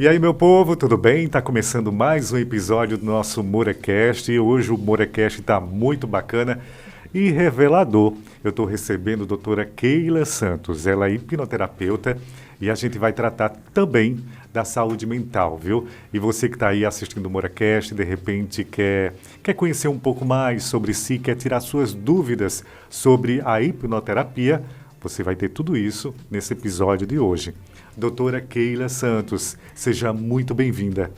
E aí, meu povo, tudo bem? Tá começando mais um episódio do nosso Morecast e hoje o Morecast está muito bacana e revelador. Eu estou recebendo a doutora Keila Santos, ela é hipnoterapeuta e a gente vai tratar também da saúde mental, viu? E você que está aí assistindo o Morecast, de repente quer conhecer um pouco mais sobre si, quer tirar suas dúvidas sobre a hipnoterapia, você vai ter tudo isso nesse episódio de hoje. Doutora Keila Santos, seja muito bem-vinda.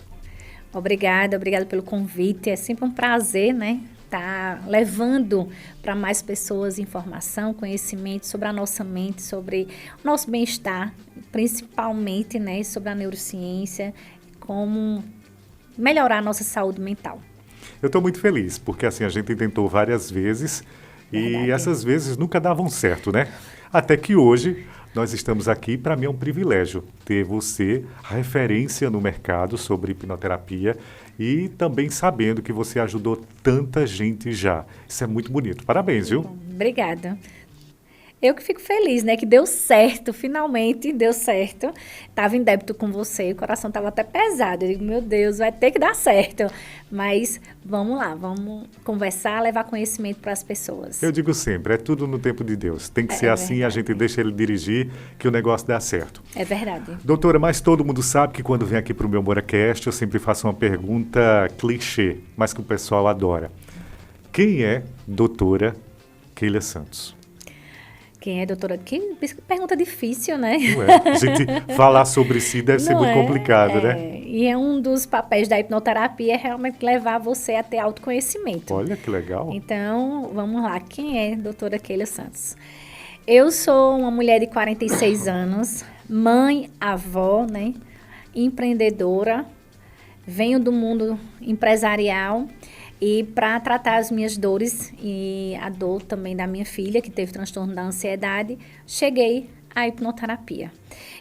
Obrigada pelo convite. É sempre um prazer, né? Tá levando para mais pessoas informação, conhecimento sobre a nossa mente, sobre o nosso bem-estar, principalmente, né, sobre a neurociência, como melhorar a nossa saúde mental. Eu estou muito feliz, porque assim a gente tentou várias vezes e essas vezes nunca davam certo, né? Até que hoje nós estamos aqui, para mim é um privilégio ter você, referência no mercado sobre hipnoterapia e também sabendo que você ajudou tanta gente já. Isso é muito bonito. Parabéns, viu? Obrigada. Eu que fico feliz, né? Que deu certo, finalmente deu certo. Estava em débito com você, o coração estava até pesado. Eu digo, meu Deus, vai ter que dar certo. Mas vamos lá, vamos conversar, levar conhecimento para as pessoas. Eu digo sempre, é tudo no tempo de Deus. Tem que ser assim, verdade. a gente deixa ele dirigir, que o negócio dá certo. É verdade. Doutora, mas todo mundo sabe que quando vem aqui para o meu Moracast, eu sempre faço uma pergunta clichê, mas que o pessoal adora. Quem é doutora Keila Santos? Quem é doutora? Que pergunta difícil, né? Não é? A gente falar sobre si deve ser muito complicado, né? E é um dos papéis da hipnoterapia é realmente levar você a ter autoconhecimento. Olha que legal. Então, vamos lá. Quem é doutora Keila Santos? Eu sou uma mulher de 46 anos, mãe, avó, né? Empreendedora, venho do mundo empresarial. E para tratar as minhas dores e a dor também da minha filha, que teve transtorno da ansiedade, cheguei à hipnoterapia.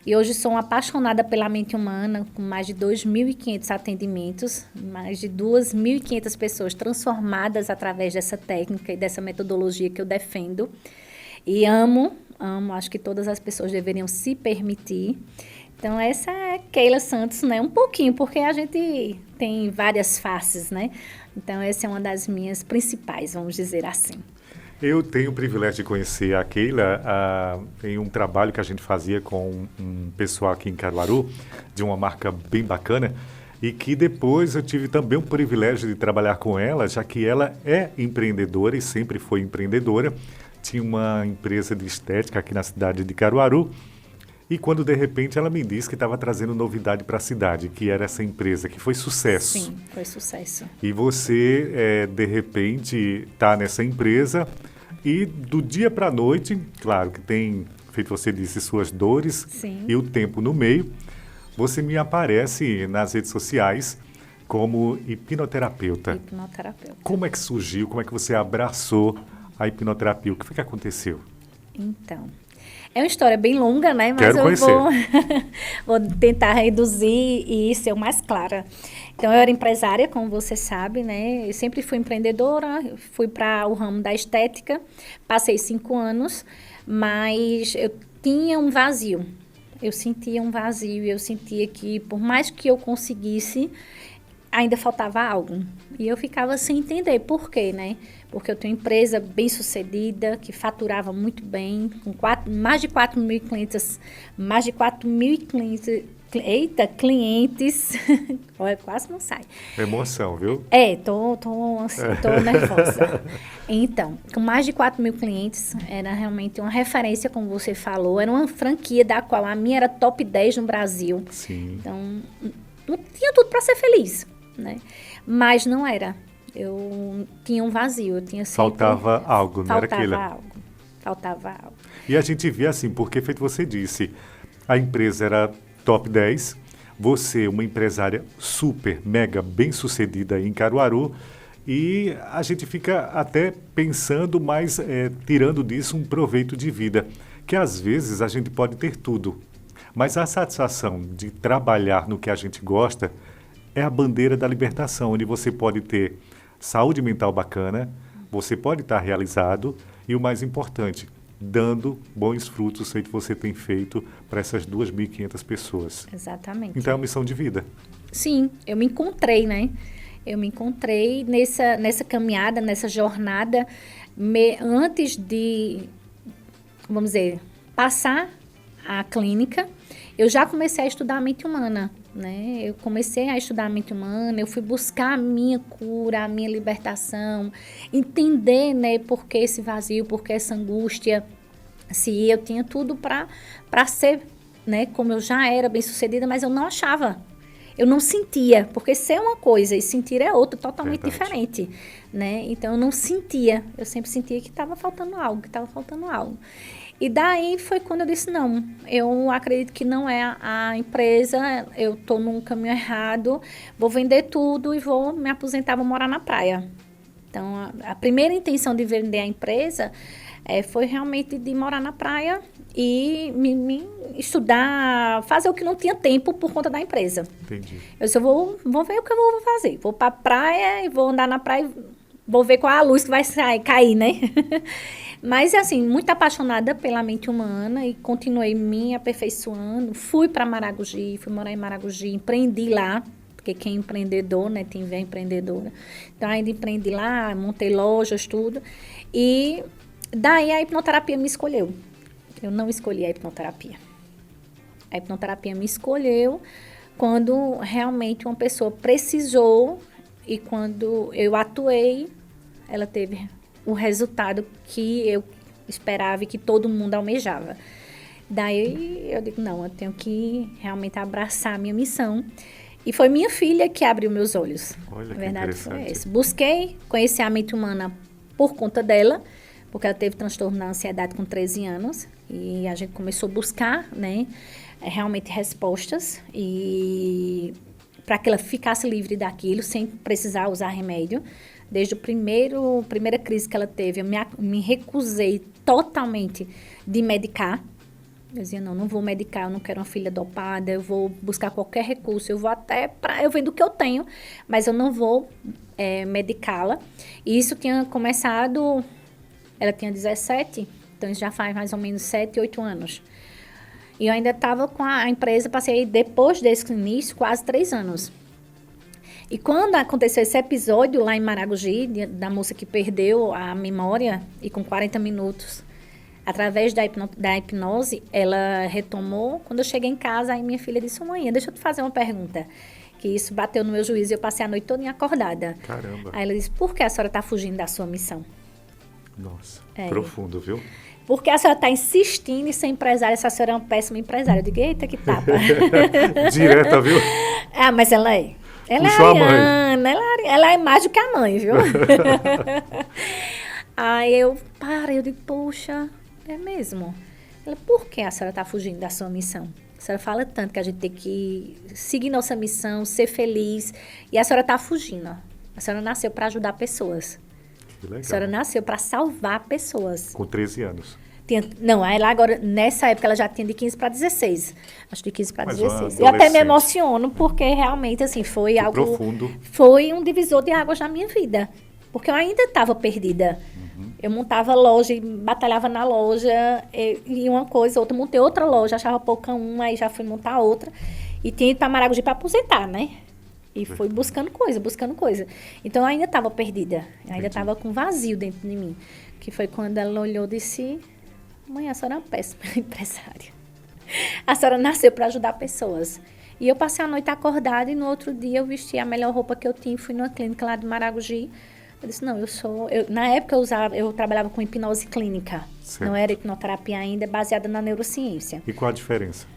E hoje sou uma apaixonada pela mente humana, com mais de 2.500 atendimentos, mais de 2.500 pessoas transformadas através dessa técnica e dessa metodologia que eu defendo. E amo, acho que todas as pessoas deveriam se permitir. Então, essa é Keila Santos, né? Um pouquinho, porque a gente tem várias faces, né? Então, essa é uma das minhas principais, vamos dizer assim. Eu tenho o privilégio de conhecer a Keila em um trabalho que a gente fazia com um pessoal aqui em Caruaru, de uma marca bem bacana, e que depois eu tive também o privilégio de trabalhar com ela, já que ela é empreendedora e sempre foi empreendedora. Tinha uma empresa de estética aqui na cidade de Caruaru, e quando, de repente, ela me disse que estava trazendo novidade para a cidade, que era essa empresa, que foi sucesso. Sim, foi sucesso. E você, de repente, está nessa empresa e do dia para a noite, claro que tem, feito você disse, suas dores Sim. E o tempo no meio, você me aparece nas redes sociais como hipnoterapeuta. Hipnoterapeuta. Como é que surgiu? Como é que você abraçou a hipnoterapia? O que foi que aconteceu? Então, é uma história bem longa, né? Mas Quero eu conhecer. vou tentar reduzir e ser o mais clara. Então, eu era empresária, como você sabe, né? Eu sempre fui empreendedora, fui para o ramo da estética, passei 5 anos, mas eu tinha um vazio. Eu sentia um vazio e eu sentia que, por mais que eu conseguisse, ainda faltava algo. E eu ficava sem entender por quê, né? Porque eu tenho uma empresa bem-sucedida, que faturava muito bem, com mais de 4.000 clientes, clientes, olha, quase não sai. Emoção, viu? Tô nervosa. Então, com mais de 4.000 clientes, era realmente uma referência, como você falou, era uma franquia da qual a minha era top 10 no Brasil. Sim. Então, não tinha tudo para ser feliz, né? Mas não era. Eu tinha um vazio, eu tinha sempre... Faltava algo, não era aquilo? Faltava algo. E a gente vê assim, porque feito você disse, a empresa era top 10, você uma empresária super, mega bem-sucedida em Caruaru, e a gente fica até pensando, mas tirando disso um proveito de vida, que às vezes a gente pode ter tudo, mas a satisfação de trabalhar no que a gente gosta é a bandeira da libertação, onde você pode ter saúde mental bacana, você pode estar realizado e o mais importante, dando bons frutos, feito você tem feito para essas 2.500 pessoas. Exatamente. Então é uma missão de vida. Sim, eu me encontrei, né? Eu me encontrei nessa caminhada, nessa jornada, antes de, vamos dizer, passar a clínica, eu já comecei a estudar a mente humana, né? Eu comecei a estudar a mente humana, eu fui buscar a minha cura, a minha libertação, entender, né, por que esse vazio, por que essa angústia, se eu tinha tudo para ser, né, como eu já era bem-sucedida, mas eu não achava. Eu não sentia, porque ser é uma coisa e sentir é outra, totalmente diferente, né? Então, eu não sentia, eu sempre sentia que estava faltando algo, E daí foi quando eu disse, não, eu acredito que não é a empresa, eu estou num caminho errado, vou vender tudo e vou me aposentar, vou morar na praia. Então, a primeira intenção de vender a empresa foi realmente de morar na praia e me estudar, fazer o que não tinha tempo por conta da empresa. Entendi. Eu disse, vou ver o que eu vou fazer. Vou para a praia e vou andar na praia, vou ver qual é a luz que vai cair, né? Mas, assim, muito apaixonada pela mente humana e continuei me aperfeiçoando. Fui para Maragogi, fui morar em Maragogi, empreendi lá, porque quem é empreendedor, né, tem veia empreendedora. Então, ainda empreendi lá, montei lojas, tudo. E daí a hipnoterapia me escolheu. Eu não escolhi a hipnoterapia. A hipnoterapia me escolheu quando realmente uma pessoa precisou e quando eu atuei, ela teve o resultado que eu esperava e que todo mundo almejava. Daí eu digo, não, eu tenho que realmente abraçar a minha missão. E foi minha filha que abriu meus olhos. Olha, a verdade que foi interessante. essa. Busquei conhecer a mente humana por conta dela, porque ela teve transtorno da ansiedade com 13 anos. E a gente começou a buscar, né, realmente respostas e para que ela ficasse livre daquilo, sem precisar usar remédio. Desde a primeira crise que ela teve, eu me recusei totalmente de medicar. Eu dizia, não vou medicar, eu não quero uma filha dopada, eu vou buscar qualquer recurso, eu vou até eu vendo o que eu tenho, mas eu não vou medicá-la. E isso tinha começado, ela tinha 17, então isso já faz mais ou menos 7, 8 anos. E eu ainda estava com a empresa, passei depois desse início, quase 3 anos. E quando aconteceu esse episódio lá em Maragogi, da moça que perdeu a memória e com 40 minutos, através da hipnose, ela retomou. Quando eu cheguei em casa, aí minha filha disse, mãe, deixa eu te fazer uma pergunta. Que isso bateu no meu juízo e eu passei a noite toda acordada. Caramba. Aí ela disse, por que a senhora está fugindo da sua missão? Nossa, profundo, viu? Porque a senhora está insistindo em ser empresária, essa senhora é uma péssima empresária. Eu digo, eita, que tapa. Direta, viu? Ah, mas ela é. Ela Puxou é a mãe. ariana, ela é mais do que a mãe, viu? Aí eu digo, poxa, é mesmo? Ela, por que a senhora está fugindo da sua missão? A senhora fala tanto que a gente tem que seguir nossa missão, ser feliz, e a senhora está fugindo. A senhora nasceu para ajudar pessoas. Que legal. A senhora nasceu para salvar pessoas. Com 13 anos. Não, aí lá agora, nessa época, ela já tinha de 15 para 16. Acho de 15 para Mas 16. uma Eu até me adolescente. emociono, porque realmente, assim, foi algo... profundo. Foi um divisor de águas na minha vida. Porque eu ainda estava perdida. Eu montava loja e batalhava na loja, e uma coisa, outra. Montei outra loja, achava pouca uma, aí já fui montar outra. E tinha ido para Maragogi para aposentar, né? E fui buscando coisa. Então, eu ainda estava perdida. Eu ainda estava com vazio dentro de mim. Que foi quando ela olhou e disse... Mãe, a senhora é uma péssima empresária. A senhora nasceu para ajudar pessoas. E eu passei a noite acordada e no outro dia eu vesti a melhor roupa que eu tinha. Fui numa clínica lá de Maragogi. Eu disse, não, na época eu trabalhava com hipnose clínica. Certo. Não era hipnoterapia ainda, baseada na neurociência. E qual a diferença?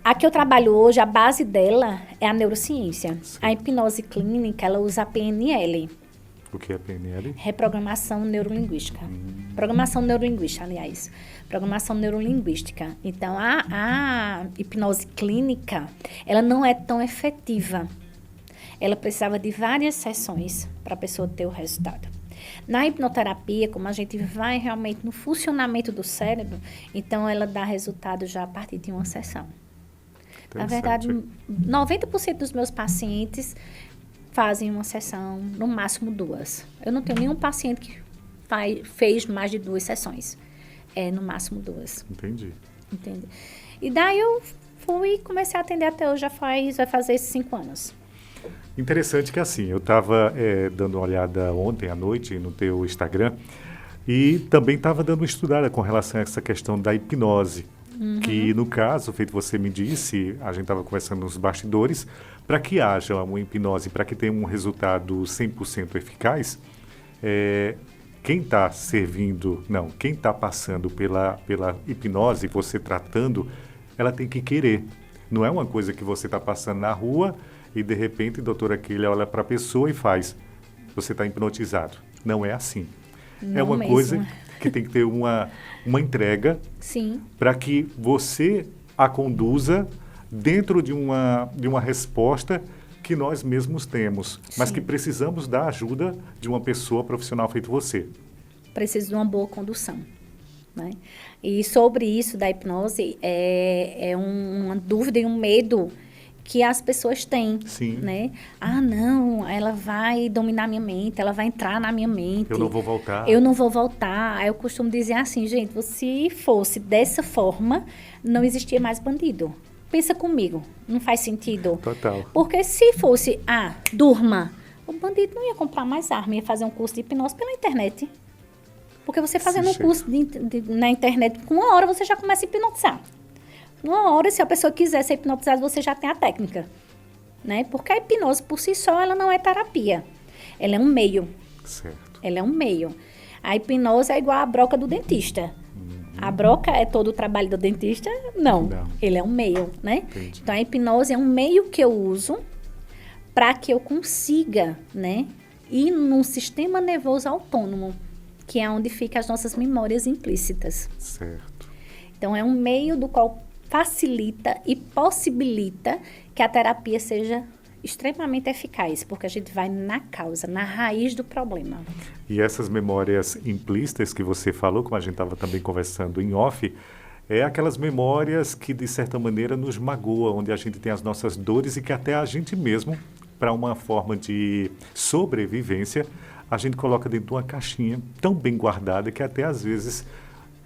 A que eu trabalho hoje, a base dela é a neurociência. Sim. A hipnose clínica, ela usa a PNL. O que é PNL? Reprogramação neurolinguística. Programação neurolinguística, aliás. Programação neurolinguística. Então, a hipnose clínica, ela não é tão efetiva. Ela precisava de várias sessões para a pessoa ter o resultado. Na hipnoterapia, como a gente vai realmente no funcionamento do cérebro, então ela dá resultado já a partir de uma sessão. Na verdade, 90% dos meus pacientes fazem uma sessão, no máximo 2. Eu não tenho nenhum paciente que fez mais de 2 sessões. É no máximo 2. Entendi. Entende? E daí eu fui e comecei a atender até hoje, vai fazer 5 anos. Interessante que assim, eu estava dando uma olhada ontem à noite no teu Instagram e também estava dando uma estudada com relação a essa questão da hipnose. Que no caso, feito você me disse, a gente estava conversando nos bastidores, para que haja uma hipnose, para que tenha um resultado 100% eficaz, quem está quem está passando pela hipnose, você tratando, ela tem que querer. Não é uma coisa que você está passando na rua e de repente a doutora Keila olha para a pessoa e faz, você está hipnotizado. Não é assim. Não é uma mesmo. coisa que tem que ter uma entrega para que você a conduza dentro de uma resposta que nós mesmos temos, mas que precisamos da ajuda de uma pessoa profissional feito você. Preciso de uma boa condução, né? E sobre isso da hipnose, é uma dúvida e um medo que as pessoas têm, né? Ah, não, ela vai dominar minha mente, ela vai entrar na minha mente. Eu não vou voltar. Eu não vou voltar. Aí eu costumo dizer assim, gente, se fosse dessa forma, não existia mais bandido. Pensa comigo, não faz sentido? Total. Porque se fosse, durma, o bandido não ia comprar mais arma, ia fazer um curso de hipnose pela internet. Porque você fazendo um curso na internet, com 1 hora você já começa a hipnotizar. 1 hora, se a pessoa quiser ser hipnotizada, você já tem a técnica, né? Porque a hipnose, por si só, ela não é terapia. Ela é um meio. Certo. Ela é um meio. A hipnose é igual a broca do dentista. A broca é todo o trabalho do dentista? Não. Ele é um meio, né? Entendi. Então, a hipnose é um meio que eu uso para que eu consiga, né, ir num sistema nervoso autônomo, que é onde ficam as nossas memórias implícitas. Certo. Então, é um meio do qual facilita e possibilita que a terapia seja extremamente eficaz, porque a gente vai na causa, na raiz do problema. E essas memórias implícitas que você falou, como a gente estava também conversando em off, é aquelas memórias que, de certa maneira, nos magoam, onde a gente tem as nossas dores e que até a gente mesmo, para uma forma de sobrevivência, a gente coloca dentro de uma caixinha tão bem guardada que até às vezes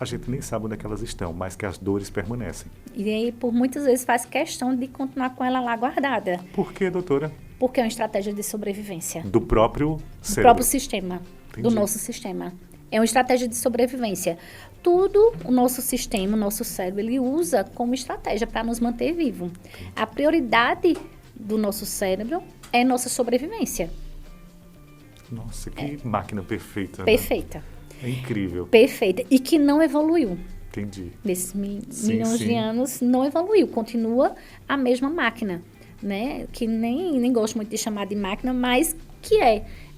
a gente nem sabe onde é que elas estão, mas que as dores permanecem. E aí, por muitas vezes, faz questão de continuar com ela lá guardada. Por quê, doutora? Porque é uma estratégia de sobrevivência. Do próprio cérebro. Do próprio sistema. Entendi. Do nosso sistema. É uma estratégia de sobrevivência. Tudo o nosso sistema, o nosso cérebro, ele usa como estratégia para nos manter vivos. A prioridade do nosso cérebro é nossa sobrevivência. Nossa, que máquina perfeita. Né? Perfeita. É incrível. Perfeita. E que não evoluiu. Entendi. Nesses milhões de anos, não evoluiu. Continua a mesma máquina, né? Que nem gosto muito de chamar de máquina, mas que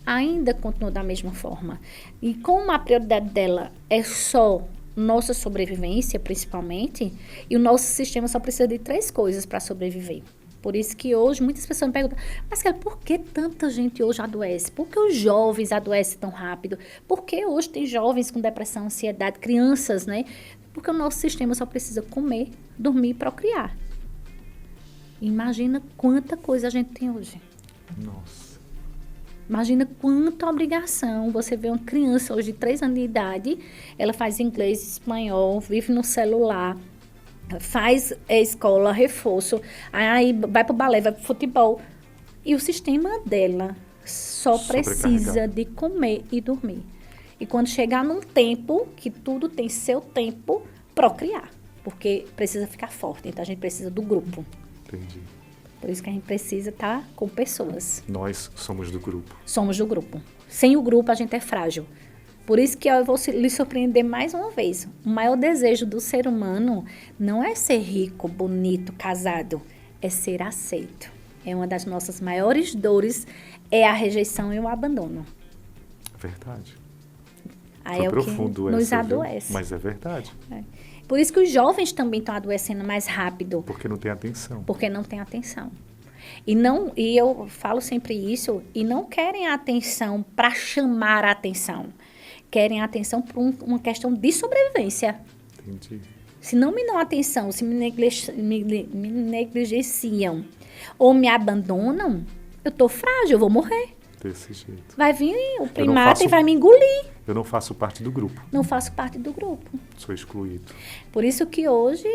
ainda continua da mesma forma. E como a prioridade dela é só nossa sobrevivência, principalmente, e o nosso sistema só precisa de 3 coisas para sobreviver. Por isso que hoje muitas pessoas me perguntam, mas por que tanta gente hoje adoece? Por que os jovens adoecem tão rápido? Por que hoje tem jovens com depressão, ansiedade, crianças, né? Porque o nosso sistema só precisa comer, dormir e procriar. Imagina quanta coisa a gente tem hoje. Nossa. Imagina quanta obrigação. Você vê uma criança hoje de 3 anos de idade, ela faz inglês, espanhol, vive no celular, faz escola, reforço, aí vai pro balé, vai pro futebol. E o sistema dela só precisa de comer e dormir. E quando chegar num tempo, que tudo tem seu tempo, procriar. Porque precisa ficar forte, então a gente precisa do grupo. Entendi. Por isso que a gente precisa estar com pessoas. Nós somos do grupo. Somos do grupo. Sem o grupo, a gente é frágil. Por isso que eu vou lhe surpreender mais uma vez. O maior desejo do ser humano não é ser rico, bonito, casado. É ser aceito. É uma das nossas maiores dores, é a rejeição e o abandono. Verdade. Aí é o que nos adoece. Mas é verdade. É. Por isso que os jovens também estão adoecendo mais rápido. Porque não tem atenção. Porque não tem atenção. E eu falo sempre isso, e não querem a atenção para chamar a atenção. Querem a atenção por uma questão de sobrevivência. Entendi. Se não me dão atenção, se me negligenciam ou me abandonam, eu tô frágil, eu vou morrer. Desse jeito. Vai vir o primata e vai me engolir. Eu não faço parte do grupo, Não faço parte do grupo. sou excluído. Por isso que hoje,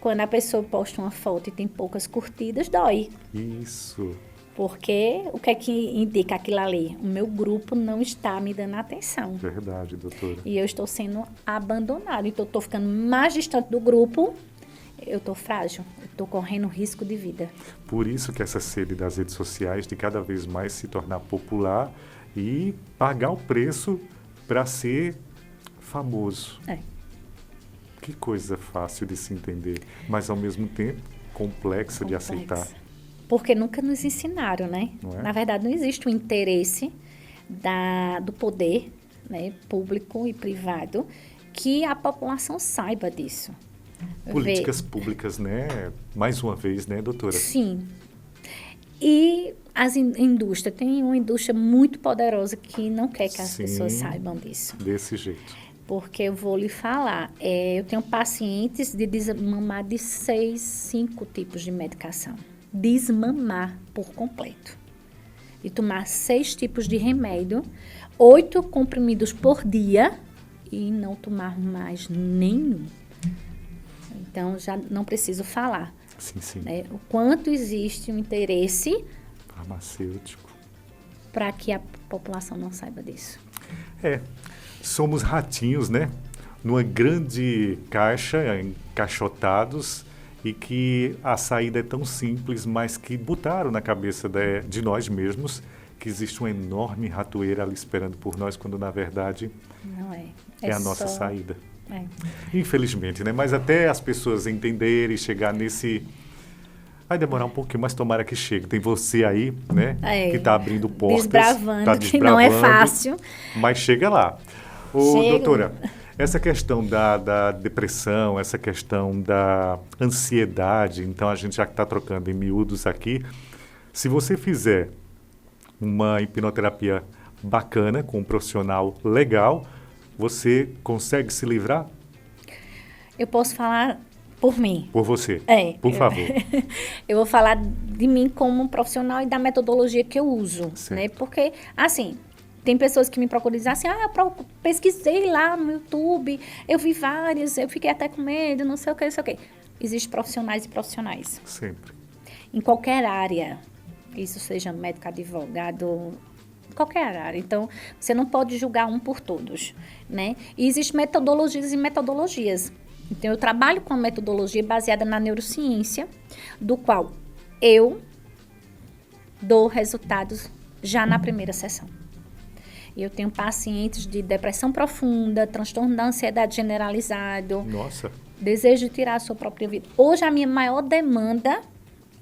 quando a pessoa posta uma foto e tem poucas curtidas, dói. Isso, Porque o que é que indica aquilo ali? O meu grupo não está me dando atenção. verdade, doutora. E eu estou sendo abandonado. Então, eu estou ficando mais distante do grupo. Eu estou frágil. Eu estou correndo risco de vida. Por isso que essa sede das redes sociais de cada vez mais se tornar popular e pagar o preço para ser famoso. É. Que coisa fácil de se entender, mas ao mesmo tempo complexa de aceitar. Porque nunca nos ensinaram, né? Não é? Na verdade, não existe o interesse do poder, né, público e privado, que a população saiba disso. Políticas públicas, né? Mais uma vez, né, doutora? Sim. E as indústrias, tem uma indústria muito poderosa que não quer que as Sim. pessoas saibam disso. Desse jeito. Porque eu vou lhe falar, eu tenho pacientes de desmamar de 6, 5 tipos de medicação. Desmamar por completo. E tomar 6 tipos de remédio, 8 comprimidos por dia e não tomar mais nenhum. Então, já não preciso falar, Sim, sim. né? O quanto existe um interesse Farmacêutico. para que a população não saiba disso. Somos ratinhos, né? Numa grande caixa, encaixotados, e que a saída é tão simples, mas que botaram na cabeça de nós mesmos que existe uma enorme ratoeira ali esperando por nós, quando na verdade Não é. é a nossa só- saída. É. Infelizmente, né? Mas até as pessoas entenderem, chegar nesse... Vai demorar um pouquinho, mas tomara que chegue. Tem você aí, né? É. Que está abrindo portas. Desbravando, tá que não é fácil. Mas chega lá. Ô, Chega. doutora, essa questão da depressão, essa questão da ansiedade, então a gente já está trocando em miúdos aqui. Se você fizer uma hipnoterapia bacana, com um profissional legal, você consegue se livrar? Eu posso falar por mim. Por você. Por Eu- favor. Eu vou falar de mim como profissional e da metodologia que eu uso, Certo. né? Porque, assim, tem pessoas que me procuram e dizem assim, pesquisei lá no YouTube, eu vi vários, eu fiquei até com medo, não sei o que, não sei o que. Existem profissionais e profissionais. Sempre. Em qualquer área, isso seja médico, advogado, qualquer área. Então, você não pode julgar um por todos, né? E existem metodologias e metodologias. Então, eu trabalho com uma metodologia baseada na neurociência, do qual eu dou resultados já na primeira sessão. E eu tenho pacientes de depressão profunda, transtorno da ansiedade generalizado, Nossa, desejo de tirar a sua própria vida. Hoje, a minha maior demanda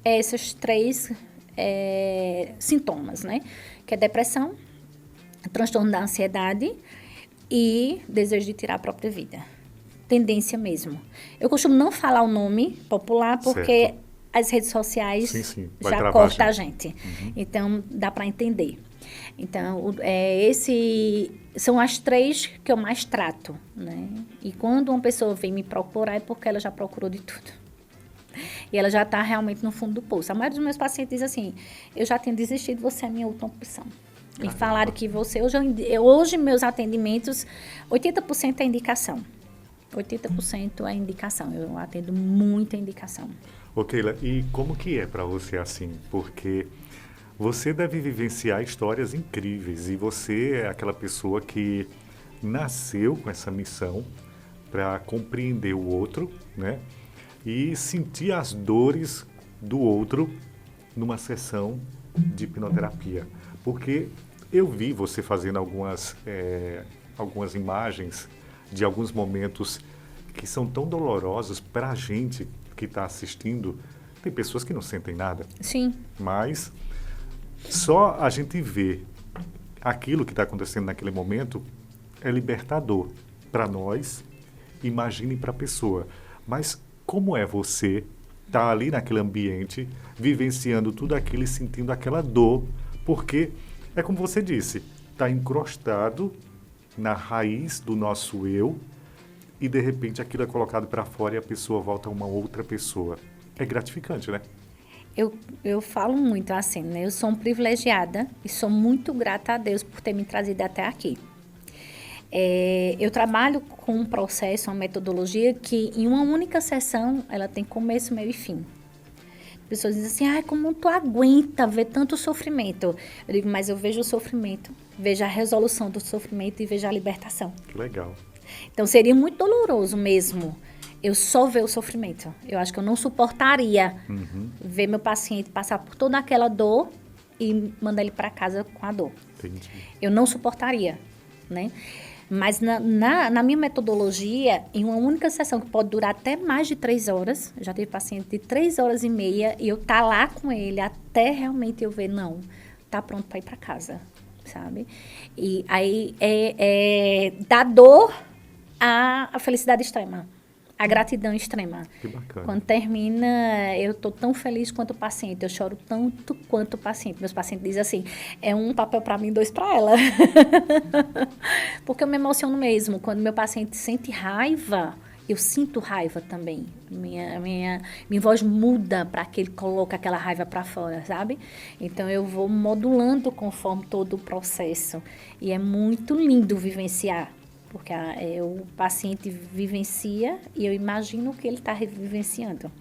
é esses 3 sintomas, né? Que é depressão, transtorno da ansiedade e desejo de tirar a própria vida. Tendência mesmo. Eu costumo não falar o nome popular porque Certo. as redes sociais Sim, vai já travar a cortam a gente. Então, dá para entender. Então, são as 3 que eu mais trato, né? E quando uma pessoa vem me procurar é porque ela já procurou de tudo. E ela já está realmente no fundo do poço. A maioria dos meus pacientes diz assim, eu já tinha desistido, você é a minha última opção. E falaram que você... Hoje meus atendimentos, 80% é indicação. 80% é indicação. Eu atendo muita indicação. ô Keila, e como que é para você assim? Porque você deve vivenciar histórias incríveis e você é aquela pessoa que nasceu com essa missão para compreender o outro, né? E sentir as dores do outro numa sessão de hipnoterapia. Porque eu vi você fazendo algumas imagens de alguns momentos que são tão dolorosos para a gente que está assistindo. Tem pessoas que não sentem nada, Sim. mas só a gente ver aquilo que está acontecendo naquele momento é libertador para nós, imagine para a pessoa. Mas como é você estar ali naquele ambiente, vivenciando tudo aquilo e sentindo aquela dor? Porque é como você disse, está encrostado na raiz do nosso eu e de repente aquilo é colocado para fora e a pessoa volta a uma outra pessoa. É gratificante, né? Eu falo muito assim, né? Eu sou uma privilegiada e sou muito grata a Deus por ter me trazido até aqui. Eu trabalho com um processo, uma metodologia que em uma única sessão ela tem começo, meio e fim. Pessoas dizem assim, como tu aguenta ver tanto sofrimento? Eu digo, mas eu vejo o sofrimento, vejo a resolução do sofrimento e vejo a libertação. Que legal. Então, seria muito doloroso mesmo eu só ver o sofrimento. Eu acho que eu não suportaria ver meu paciente passar por toda aquela dor e mandar ele para casa com a dor. Entendi. Eu não suportaria, né? Mas na minha metodologia, em uma única sessão, que pode durar até mais de 3 horas, já tive paciente de 3 horas e meia, e eu tá lá com ele até realmente eu ver, não, tá pronto para ir para casa, sabe? E aí da dor à felicidade extrema, a gratidão extrema. Que bacana. Quando termina, eu tô tão feliz quanto o paciente, eu choro tanto quanto o paciente. Meus pacientes dizem assim, é um papel para mim, 2 para ela. Porque eu me emociono mesmo. Quando meu paciente sente raiva, eu sinto raiva também. Minha voz muda para que ele coloque aquela raiva para fora, sabe? Então, eu vou modulando conforme todo o processo. E é muito lindo vivenciar. Porque o paciente vivencia e eu imagino o que ele está vivenciando.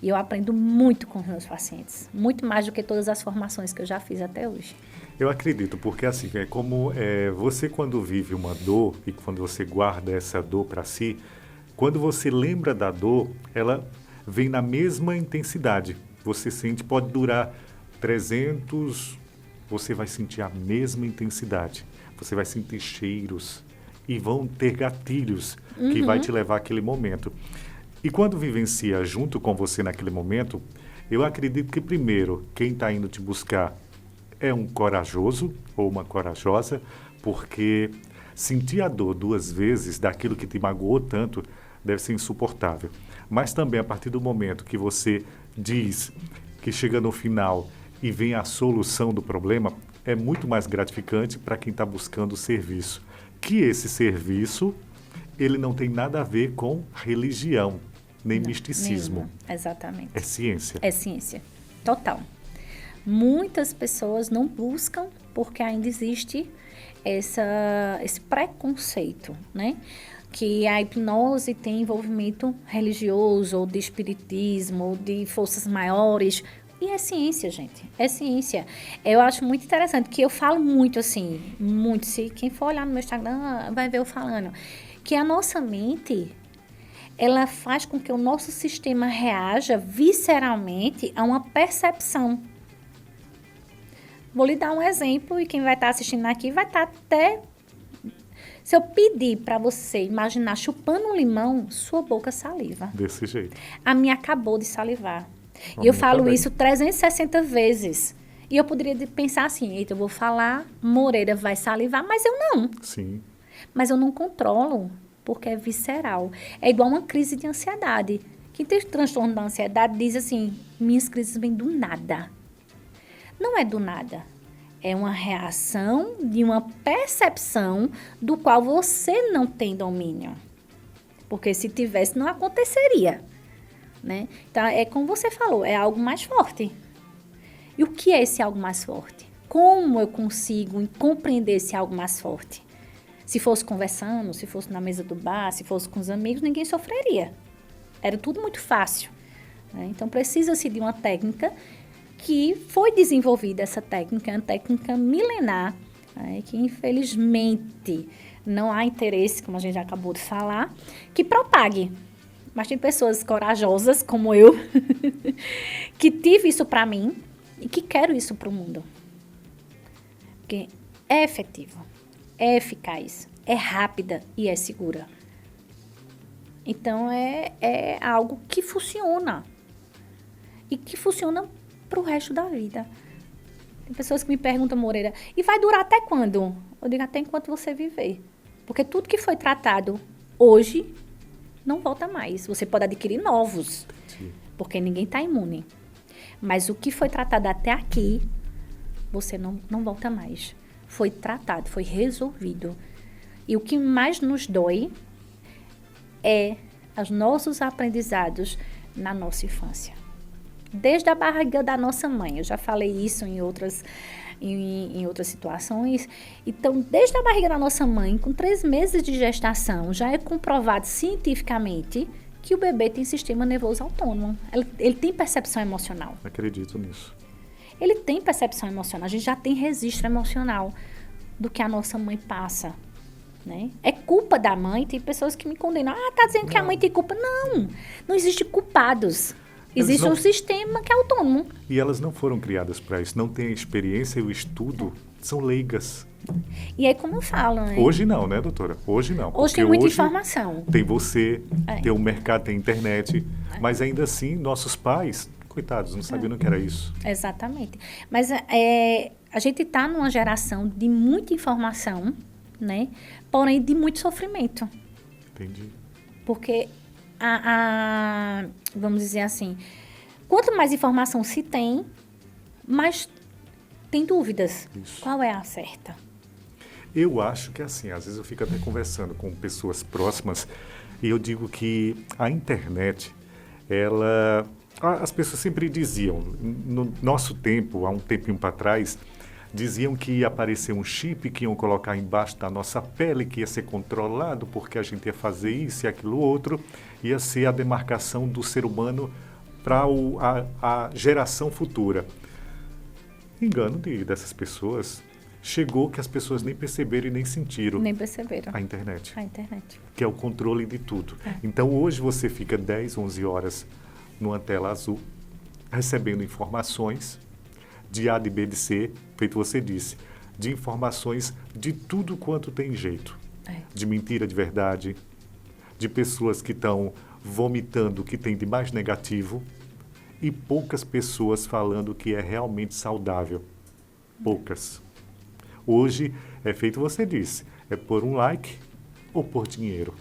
E eu aprendo muito com os meus pacientes. Muito mais do que todas as formações que eu já fiz até hoje. Eu acredito, porque assim, é como você quando vive uma dor e quando você guarda essa dor para si, quando você lembra da dor, ela vem na mesma intensidade. Você sente, pode durar 300, você vai sentir a mesma intensidade. Você vai sentir cheiros e vão ter gatilhos que vai te levar àquele momento. E quando vivencia junto com você naquele momento, eu acredito que primeiro, quem está indo te buscar é um corajoso ou uma corajosa, porque sentir a dor 2 vezes daquilo que te magoou tanto deve ser insuportável. Mas também a partir do momento que você diz que chega no final e vem a solução do problema, é muito mais gratificante para quem está buscando o serviço. Que esse serviço, ele não tem nada a ver com religião, nem misticismo. Nenhuma. Exatamente. É ciência. É ciência. Total. Muitas pessoas não buscam porque ainda existe esse preconceito, né? Que a hipnose tem envolvimento religioso, ou de espiritismo, ou de forças maiores. E é ciência, gente. É ciência. Eu acho muito interessante, que eu falo muito assim, muito. Se quem for olhar no meu Instagram vai ver eu falando. Que a nossa mente, ela faz com que o nosso sistema reaja visceralmente a uma percepção. Vou lhe dar um exemplo e quem vai estar assistindo aqui vai estar até... Se eu pedir para você imaginar chupando um limão, sua boca saliva. Desse jeito. A minha acabou de salivar. E eu falo também. Isso 360 vezes. E eu poderia pensar assim, eita, eu vou falar, Moreira vai salivar, mas eu não. Sim. Mas eu não controlo, porque é visceral. É igual uma crise de ansiedade. Quem tem transtorno da ansiedade diz assim, minhas crises vêm do nada. Não é do nada. É uma reação de uma percepção do qual você não tem domínio. Porque se tivesse, não aconteceria. Né? Então, é como você falou, é algo mais forte. E o que é esse algo mais forte? Como eu consigo compreender esse algo mais forte? Se fosse conversando, se fosse na mesa do bar, se fosse com os amigos, ninguém sofreria. Era tudo muito fácil. Né? Então, precisa-se de uma técnica que foi desenvolvida, essa técnica, é uma técnica milenar, né? Que infelizmente não há interesse, como a gente já acabou de falar, que propague. Mas tem pessoas corajosas, como eu, que tive isso para mim e que quero isso para o mundo. Porque é efetivo, é eficaz, é rápida e é segura. Então, é algo que funciona. E que funciona para o resto da vida. Tem pessoas que me perguntam, Moreira, e vai durar até quando? Eu digo, até enquanto você viver. Porque tudo que foi tratado hoje não volta mais. Você pode adquirir novos, porque ninguém está imune. Mas o que foi tratado até aqui, você não volta mais. Foi tratado, foi resolvido. E o que mais nos dói é os nossos aprendizados na nossa infância. Desde a barriga da nossa mãe. Eu já falei isso em outras em outras situações. Então, desde a barriga da nossa mãe, com 3 meses de gestação, já é comprovado cientificamente que o bebê tem sistema nervoso autônomo. Ele tem percepção emocional. Acredito nisso. Ele tem percepção emocional. A gente já tem registro emocional do que a nossa mãe passa. Né? É culpa da mãe. Tem pessoas que me condenam. Tá dizendo que a mãe tem culpa. Não existe culpados. Existe um sistema que é autônomo. E elas não foram criadas para isso. Não têm a experiência e o estudo. São leigas. E aí, como eu falo, né? Hoje não, né, doutora? Hoje não. Hoje tem muita informação. Tem você, tem o mercado, tem a internet. Mas ainda assim, nossos pais, coitados, não sabiam o que era isso. Exatamente. Mas a gente está numa geração de muita informação, né? Porém, de muito sofrimento. Entendi. Porque, vamos dizer assim, quanto mais informação se tem, mais tem dúvidas. Isso. Qual é a certa? Eu acho que é assim, às vezes eu fico até conversando com pessoas próximas e eu digo que a internet, as pessoas sempre diziam, no nosso tempo, há um tempinho para trás, diziam que ia aparecer um chip que iam colocar embaixo da nossa pele, que ia ser controlado porque a gente ia fazer isso e aquilo outro, ia ser a demarcação do ser humano para a geração futura. Engano dessas pessoas. Chegou que as pessoas nem perceberam e nem sentiram. Nem perceberam. A internet. A internet. Que é o controle de tudo. Então, hoje você fica 10, 11 horas numa tela azul, recebendo informações de A, de B, de C, feito você disse, de informações de tudo quanto tem jeito. De mentira, de verdade, de pessoas que estão vomitando o que tem de mais negativo e poucas pessoas falando que é realmente saudável. Poucas. Hoje, é feito você disse, é por um like ou por dinheiro.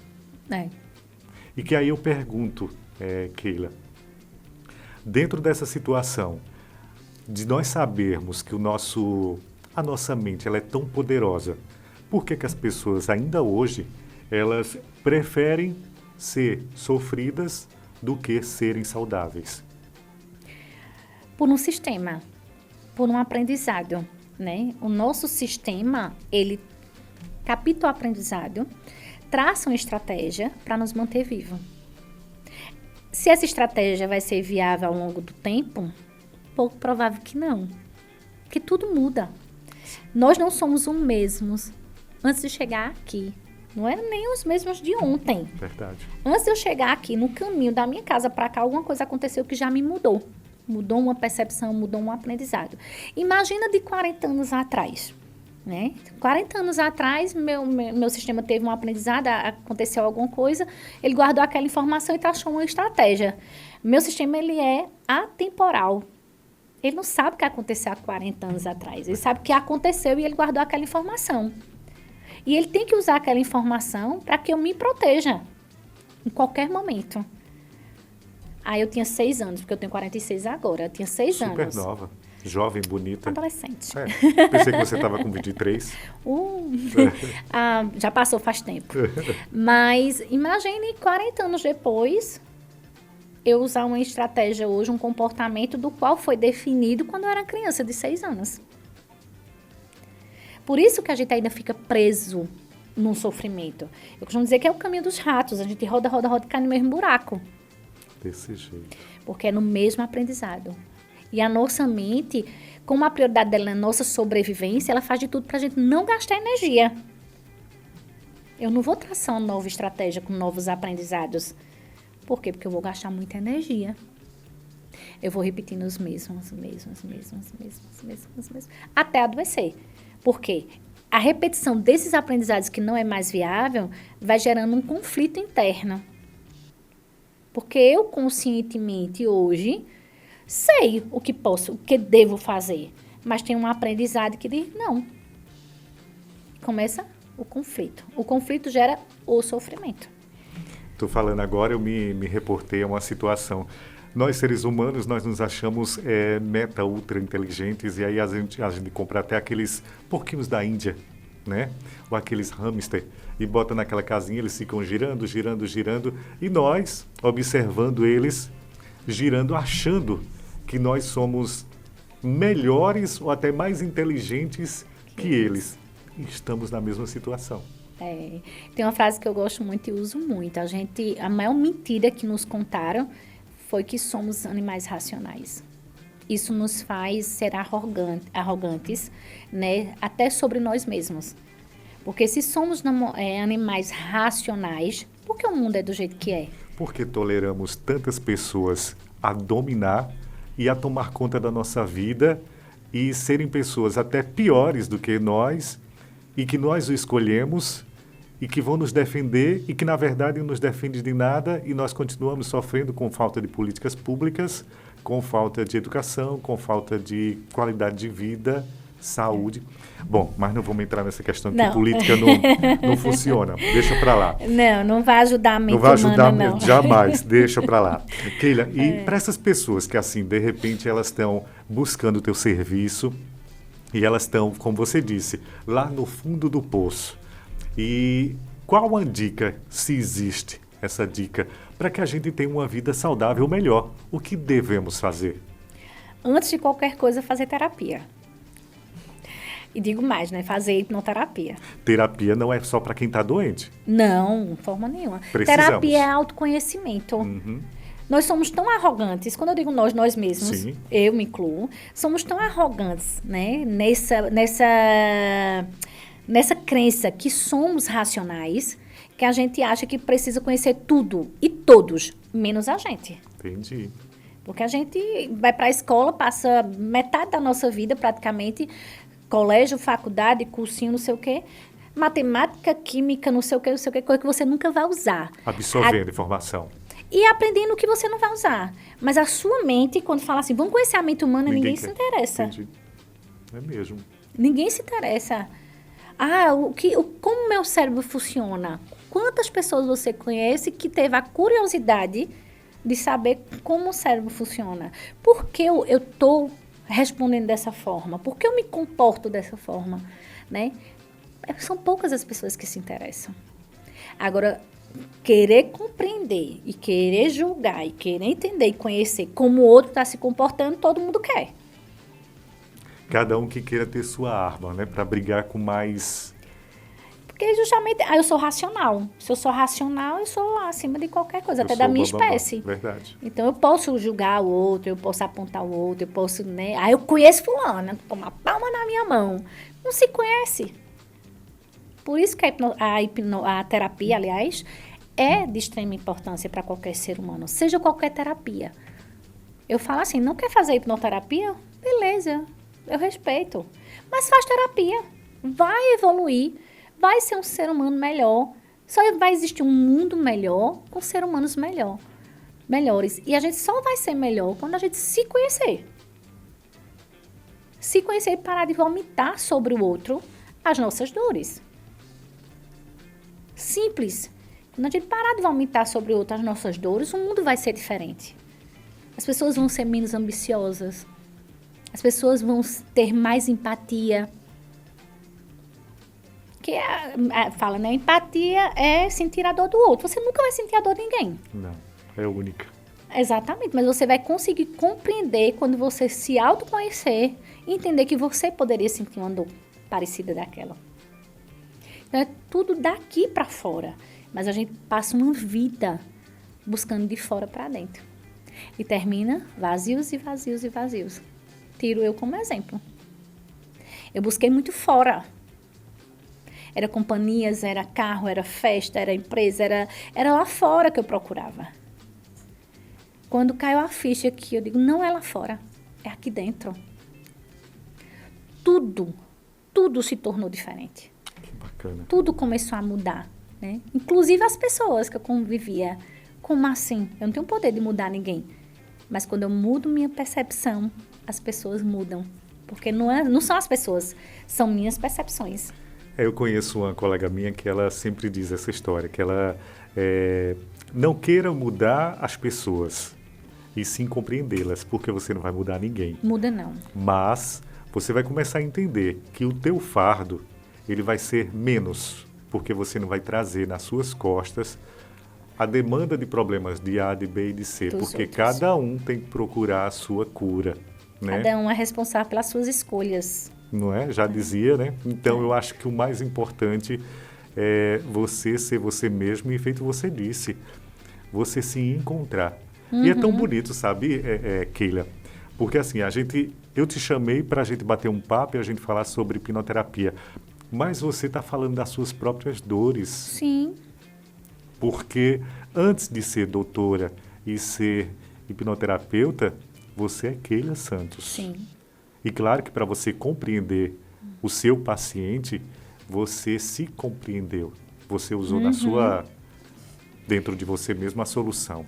E que aí eu pergunto, Keila, dentro dessa situação, de nós sabermos que a nossa mente ela é tão poderosa, por que as pessoas ainda hoje, elas preferem ser sofridas do que serem saudáveis? Por um sistema, por um aprendizado. Né? O nosso sistema, ele capta o aprendizado, traça uma estratégia para nos manter vivos. Se essa estratégia vai ser viável ao longo do tempo, pouco provável que não. Porque tudo muda. Nós não somos os mesmos antes de chegar aqui. Não eram nem os mesmos de ontem. Verdade. Antes de eu chegar aqui, no caminho da minha casa para cá, alguma coisa aconteceu que já me mudou. Mudou uma percepção, mudou um aprendizado. Imagina de 40 anos atrás, né? 40 anos atrás, meu sistema teve um aprendizado, aconteceu alguma coisa, ele guardou aquela informação e traçou uma estratégia. Meu sistema, ele é atemporal. Ele não sabe o que aconteceu há 40 anos atrás. Ele sabe o que aconteceu e ele guardou aquela informação. E ele tem que usar aquela informação para que eu me proteja em qualquer momento. Eu tinha 6 anos, porque eu tenho 46 agora. Eu tinha 6 anos. Super nova, jovem, bonita. Adolescente. Pensei que você estava com 23. Já passou faz tempo. Mas imagine 40 anos depois, eu usar uma estratégia hoje, um comportamento do qual foi definido quando eu era criança de 6 anos. Por isso que a gente ainda fica preso num sofrimento. Eu costumo dizer que é o caminho dos ratos. A gente roda, roda, roda e cai no mesmo buraco. Desse jeito. Porque é no mesmo aprendizado. E a nossa mente, como a prioridade dela é a nossa sobrevivência, ela faz de tudo para a gente não gastar energia. Eu não vou traçar uma nova estratégia com novos aprendizados. Por quê? Porque eu vou gastar muita energia. Eu vou repetindo os mesmos, até adoecer. Por quê? A repetição desses aprendizados que não é mais viável vai gerando um conflito interno. Porque eu conscientemente hoje sei o que posso, o que devo fazer. Mas tem um aprendizado que diz não. Começa o conflito. O conflito gera o sofrimento. Estou falando agora, eu me reportei a uma situação. Nós, seres humanos, nós nos achamos meta ultra inteligentes e aí a gente compra até aqueles porquinhos da Índia, né? Ou aqueles hamster e bota naquela casinha, eles ficam girando, girando, girando e nós, observando eles, girando, achando que nós somos melhores ou até mais inteligentes que eles. E estamos na mesma situação. Tem uma frase que eu gosto muito e uso muito. A maior mentira que nos contaram foi que somos animais racionais. Isso nos faz ser arrogantes, né? Até sobre nós mesmos. Porque se somos animais racionais, por que o mundo é do jeito que é? Porque toleramos tantas pessoas a dominar e a tomar conta da nossa vida e serem pessoas até piores do que nós e que nós o escolhemos e que vão nos defender e que, na verdade, não nos defende de nada e nós continuamos sofrendo com falta de políticas públicas, com falta de educação, com falta de qualidade de vida, saúde. Bom, mas não vamos entrar nessa questão que política não funciona. Deixa para lá. Não vai ajudar a mente humana, não. Não vai ajudar, não. Jamais. Deixa para lá. Keila, e para essas pessoas que, assim, de repente, elas estão buscando o teu serviço e elas estão, como você disse, lá no fundo do poço. E qual a dica, se existe essa dica, para que a gente tenha uma vida saudável melhor? O que devemos fazer? Antes de qualquer coisa, fazer terapia. E digo mais, né? Fazer hipnoterapia. Terapia não é só para quem está doente? Não, de forma nenhuma. Precisamos. Terapia é autoconhecimento. Uhum. Nós somos tão arrogantes, quando eu digo nós mesmos, Sim. Eu me incluo, somos tão arrogantes, né? Nessa crença que somos racionais, que a gente acha que precisa conhecer tudo e todos, menos a gente. Entendi. Porque a gente vai para a escola, passa metade da nossa vida praticamente, colégio, faculdade, cursinho, não sei o quê, matemática, química, não sei o quê, coisa que você nunca vai usar. Absorvendo informação. E aprendendo o que você não vai usar. Mas a sua mente, quando fala assim, vamos conhecer a mente humana, ninguém se interessa. Entendi. É mesmo. Ninguém se interessa. Como o meu cérebro funciona? Quantas pessoas você conhece que teve a curiosidade de saber como o cérebro funciona? Por que eu estou respondendo dessa forma? Por que eu me comporto dessa forma? Né? São poucas as pessoas que se interessam. Agora, querer compreender e querer julgar e querer entender e conhecer como o outro está se comportando, todo mundo quer. Cada um que queira ter sua arma, né? Para brigar com mais... Porque justamente, eu sou racional. Se eu sou racional, eu sou acima de qualquer coisa, até da minha espécie. Verdade. Então, eu posso julgar o outro, eu posso apontar o outro, eu posso, né? Eu conheço fulano, toma palma na minha mão. Não se conhece. Por isso que a terapia, aliás, é de extrema importância para qualquer ser humano, seja qualquer terapia. Eu falo assim, não quer fazer hipnoterapia? Beleza, eu respeito. Mas faz terapia, vai evoluir, vai ser um ser humano melhor. Só vai existir um mundo melhor com seres humanos melhores. E a gente só vai ser melhor quando a gente se conhecer. Se conhecer e parar de vomitar sobre o outro as nossas dores. Simples. Quando a gente parar de vomitar sobre o outro as nossas dores, o mundo vai ser diferente. As pessoas vão ser menos ambiciosas. As pessoas vão ter mais empatia. Que fala, né? Empatia é sentir a dor do outro. Você nunca vai sentir a dor de ninguém. Não, é única. Exatamente, mas você vai conseguir compreender quando você se autoconhecer e entender que você poderia sentir uma dor parecida daquela. Então, é tudo daqui para fora. Mas a gente passa uma vida buscando de fora para dentro. E termina vazios e vazios e vazios. Tiro eu como exemplo. Eu busquei muito fora. Era companhias, era carro, era festa, era empresa, era lá fora que eu procurava. Quando caiu a ficha aqui, eu digo, não é lá fora, é aqui dentro. Tudo se tornou diferente. Que bacana. Tudo começou a mudar, né? Inclusive as pessoas que eu convivia. Como assim? Eu não tenho poder de mudar ninguém. Mas quando eu mudo minha percepção, as pessoas mudam. Porque não são as pessoas, são minhas percepções. Eu conheço uma colega minha que ela sempre diz essa história, que ela não queira mudar as pessoas, e sim compreendê-las, porque você não vai mudar ninguém. Muda não. Mas você vai começar a entender que o teu fardo, ele vai ser menos, porque você não vai trazer nas suas costas a demanda de problemas de A, de B e de C, porque cada um tem que procurar a sua cura. né? Cada um é responsável pelas suas escolhas. Não é? Já dizia, né? Então, eu acho que o mais importante é você ser você mesmo e, feito você disse, você se encontrar. E é tão bonito, sabe, Keila? Porque assim, eu te chamei para a gente bater um papo e a gente falar sobre hipnoterapia, mas você está falando das suas próprias dores. Sim. Porque antes de ser doutora e ser hipnoterapeuta, você é Keila Santos. Sim. E claro que para você compreender o seu paciente, você se compreendeu. Você usou dentro de você mesmo a solução.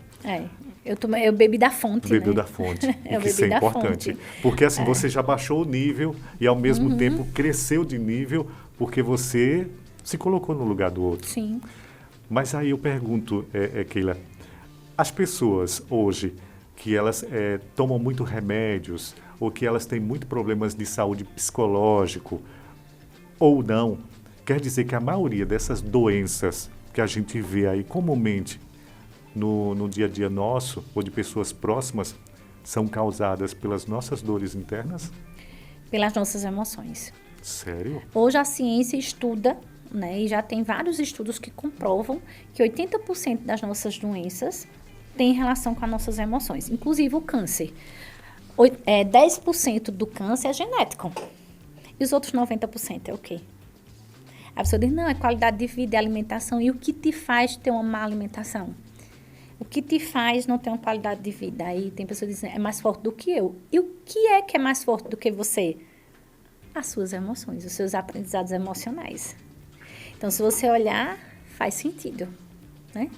Eu bebi da fonte, Bebeu né? da fonte. E Eu que isso bebi é da importante. fonte. Porque assim, você já baixou o nível e ao mesmo tempo cresceu de nível porque você se colocou no lugar do outro. Sim. Mas aí eu pergunto, Keila, as pessoas hoje que elas tomam muito remédios ou que elas têm muito problemas de saúde psicológico ou não, quer dizer que a maioria dessas doenças que a gente vê aí comumente no dia a dia nosso ou de pessoas próximas são causadas pelas nossas dores internas? Pelas nossas emoções. Sério? Hoje a ciência estuda, né, e já tem vários estudos que comprovam que 80% das nossas doenças têm relação com as nossas emoções, inclusive o câncer. 10% do câncer é genético. E os outros 90% é o quê? A pessoa diz, não, é qualidade de vida, é alimentação. E o que te faz ter uma má alimentação? O que te faz não ter uma qualidade de vida? Aí tem pessoas dizendo, é mais forte do que eu. E o que é mais forte do que você? As suas emoções, os seus aprendizados emocionais. Então, se você olhar, faz sentido, né?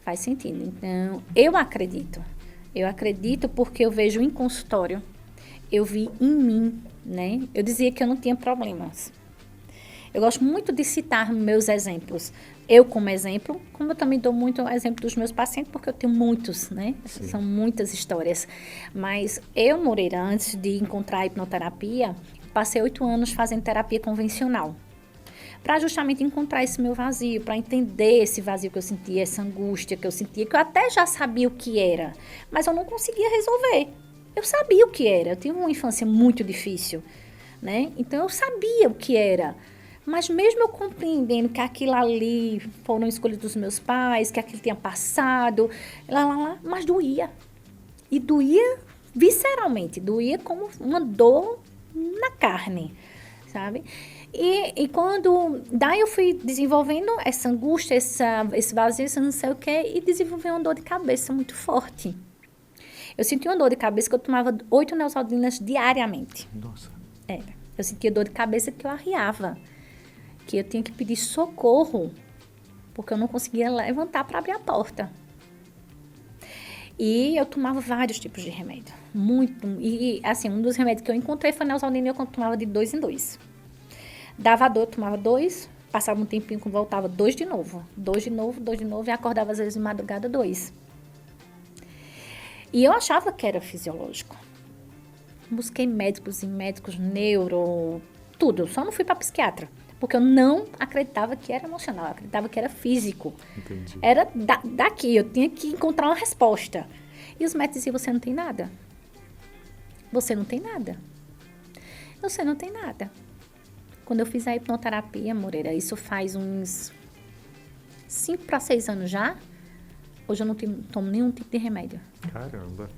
Faz sentido. Então, eu acredito porque eu vejo em consultório, eu vi em mim, né? Eu dizia que eu não tinha problemas. Eu gosto muito de citar meus exemplos. Eu como exemplo, como eu também dou muito exemplo dos meus pacientes, porque eu tenho muitos, né? Sim. São muitas histórias. Mas eu, Moreira, antes de encontrar a hipnoterapia, passei 8 anos fazendo terapia convencional. Para justamente encontrar esse meu vazio, para entender esse vazio que eu sentia, essa angústia que eu sentia, que eu até já sabia o que era, mas eu não conseguia resolver. Eu sabia o que era, eu tive uma infância muito difícil, né? Então eu sabia o que era, mas mesmo eu compreendendo que aquilo ali foram escolhas dos meus pais, que aquilo tinha passado, mas doía. E doía visceralmente, doía como uma dor na carne, sabe? E quando... Daí eu fui desenvolvendo essa angústia, esse vazio, esse não sei o quê, e desenvolvi uma dor de cabeça muito forte. Eu senti uma dor de cabeça que eu tomava 8 neosodinas diariamente. Nossa. Eu sentia dor de cabeça que eu arriava, que eu tinha que pedir socorro, porque eu não conseguia levantar para abrir a porta. E eu tomava vários tipos de remédio, muito. E, assim, um dos remédios que eu encontrei foi neosaldina, eu tomava de 2 em 2. Dava dor, eu tomava 2, passava um tempinho, voltava 2 de novo. 2 de novo, 2 de novo, e acordava às vezes de madrugada 2. E eu achava que era fisiológico. Busquei médicos e médicos, neuro, tudo. Só não fui para psiquiatra, porque eu não acreditava que era emocional, eu acreditava que era físico. Entendi. Era daqui, eu tinha que encontrar uma resposta. E os médicos diziam, você não tem nada. Você não tem nada. Você não tem nada. Quando eu fiz a hipnoterapia, Moreira, isso faz uns 5 para 6 anos já, hoje eu não tomo nenhum tipo de remédio. Caramba.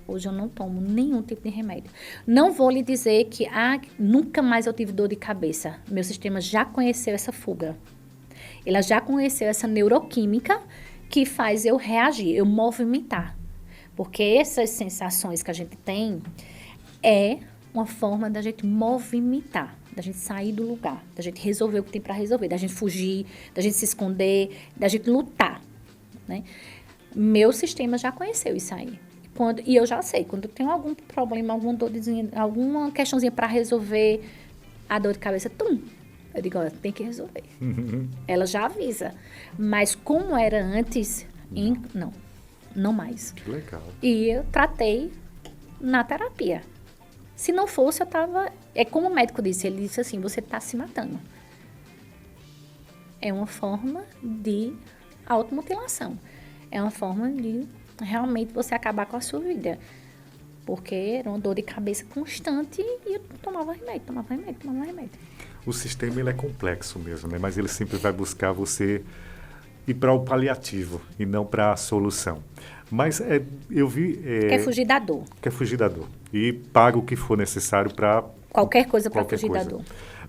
Hoje eu não tomo nenhum tipo de remédio. Não vou lhe dizer que nunca mais eu tive dor de cabeça. Meu sistema já conheceu essa fuga. Ela já conheceu essa neuroquímica que faz eu reagir, eu movimentar. Porque essas sensações que a gente tem é uma forma da gente movimentar, da gente sair do lugar, da gente resolver o que tem para resolver, da gente fugir, da gente se esconder, da gente lutar, né? Meu sistema já conheceu isso aí. E eu já sei, quando eu tenho algum problema, alguma dorzinha, alguma questãozinha para resolver, a dor de cabeça, eu digo, olha, tem que resolver. Ela já avisa. Mas como era antes, não mais. Que legal. E eu tratei na terapia. Se não fosse, eu tava... É como o médico disse, ele disse assim, você está se matando. É uma forma de automutilação. É uma forma de realmente você acabar com a sua vida. porque era uma dor de cabeça constante e eu tomava remédio. O sistema ele é complexo mesmo, né? Mas ele sempre vai buscar você ir para o paliativo e não para a solução. Mas eu vi... Quer fugir da dor. Quer fugir da dor. E paga o que for necessário para... Qualquer coisa para fugir da dor.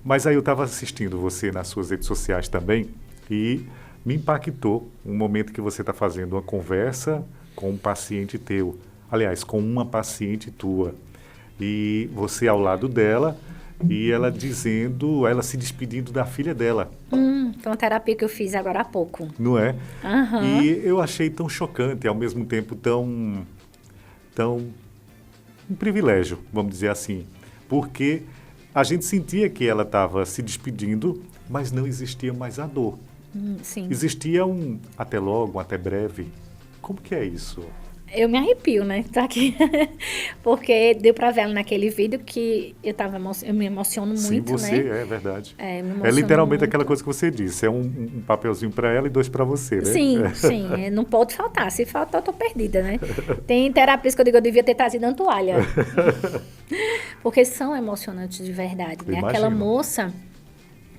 Mas aí eu estava assistindo você nas suas redes sociais também e me impactou um momento que você está fazendo uma conversa com um paciente teu. Aliás, com uma paciente tua. E você ao lado dela e ela dizendo, ela se despedindo da filha dela. Foi uma terapia que eu fiz agora há pouco. Não é? Uhum. E eu achei tão chocante, ao mesmo tempo tão um privilégio, vamos dizer assim. Porque a gente sentia que ela estava se despedindo, mas não existia mais a dor. Sim. Existia um até logo, um até breve. Como que é isso? Eu me arrepio, né? Tá aqui. Porque deu pra ver ela naquele vídeo que eu me emociono Sim, muito, você, né? é verdade. Me É emociono literalmente muito. aquela coisa que você disse. É um papelzinho para ela e 2 para você, né? Sim, não pode faltar. Se faltar, eu tô perdida, né? Tem terapias que eu digo, eu devia ter trazido uma toalha. Porque são emocionantes de verdade, né? Imagino. Aquela moça,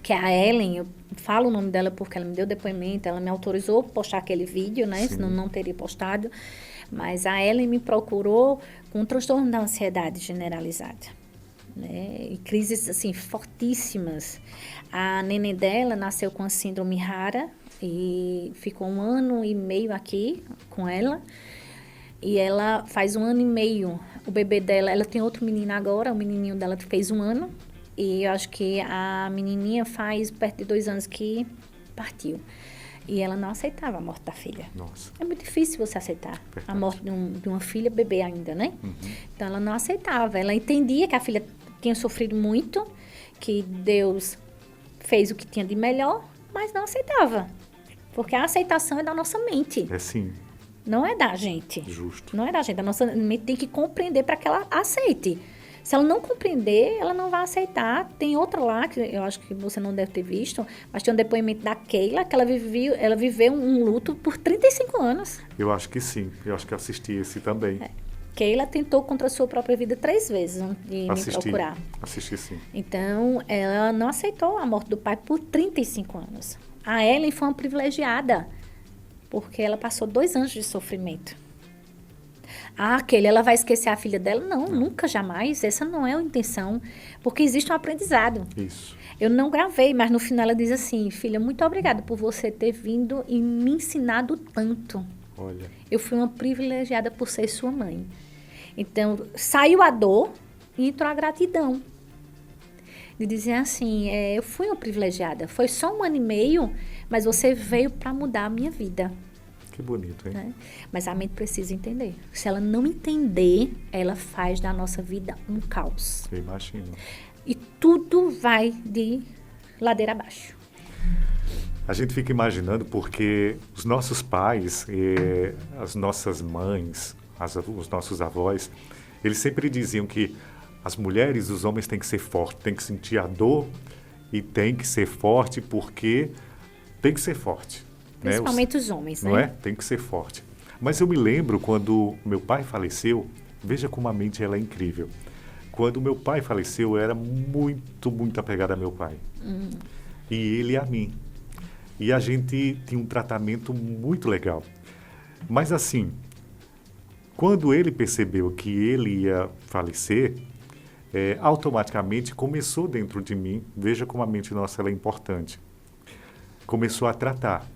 que é a Ellen, eu falo o nome dela porque ela me deu depoimento, ela me autorizou a postar aquele vídeo, né? Sim. Senão não teria postado. Mas a Ellen me procurou com um transtorno da ansiedade generalizada, né? E crises, assim, fortíssimas. A neném dela nasceu com a síndrome rara e ficou 1 ano e meio aqui com ela. E ela faz 1 ano e meio. O bebê dela, ela tem outro menino agora, o menininho dela fez 1 ano. E eu acho que a menininha faz perto de 2 anos que partiu. E ela não aceitava a morte da filha. Nossa. É muito difícil você aceitar Verdade. a morte de uma filha bebê ainda, né? Uhum. Então, ela não aceitava. Ela entendia que a filha tinha sofrido muito, que Deus fez o que tinha de melhor, mas não aceitava. Porque a aceitação é da nossa mente, É sim, não é da gente. justo. Não é da gente. A nossa mente tem que compreender para que ela aceite. Se ela não compreender, ela não vai aceitar. Tem outra lá, que eu acho que você não deve ter visto, mas tem um depoimento da Keila, que ela viveu um luto por 35 anos. Eu acho que sim. Eu acho que assisti esse também. Keila tentou contra a sua própria vida 3 vezes antes de me procurar. Assisti sim. Então, ela não aceitou a morte do pai por 35 anos. A Ellen foi uma privilegiada, porque ela passou 2 anos de sofrimento. Keila, ela vai esquecer a filha dela? Não, nunca, jamais. Essa não é a intenção, porque existe um aprendizado. Isso. Eu não gravei, mas no final ela diz assim, filha, muito obrigada por você ter vindo e me ensinado tanto. Olha. Eu fui uma privilegiada por ser sua mãe. Então, saiu a dor e entrou a gratidão. De dizer assim, eu fui uma privilegiada. Foi só 1 ano e meio, mas você veio para mudar a minha vida. Que bonito, hein? Né? Mas a mente precisa entender. Se ela não entender, ela faz da nossa vida um caos. Eu imagino. E tudo vai de ladeira abaixo. A gente fica imaginando porque os nossos pais, as nossas mães, os nossos avós, eles sempre diziam que as mulheres e os homens têm que ser fortes, têm que sentir a dor e têm que ser forte porque tem que ser forte. Principalmente os homens, né? Não é? Tem que ser forte. Mas eu me lembro quando meu pai faleceu, veja como a mente ela é incrível. Quando meu pai faleceu, eu era muito, muito apegado a meu pai. E ele a mim. E a gente tinha um tratamento muito legal. Mas assim, quando ele percebeu que ele ia falecer, automaticamente começou dentro de mim, veja como a mente nossa ela é importante, começou a tratar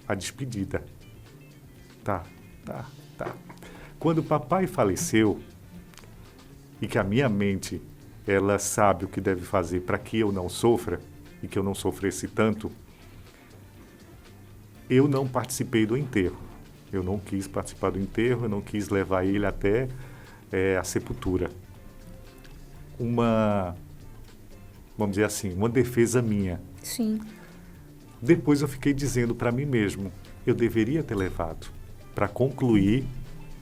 a despedida. Tá. Quando o papai faleceu, e que a minha mente, ela sabe o que deve fazer para que eu não sofra, e que eu não sofresse tanto, eu não participei do enterro. Eu não quis participar do enterro, eu não quis levar ele até a sepultura. Vamos dizer assim, uma defesa minha. Sim. Depois eu fiquei dizendo para mim mesmo, eu deveria ter levado para concluir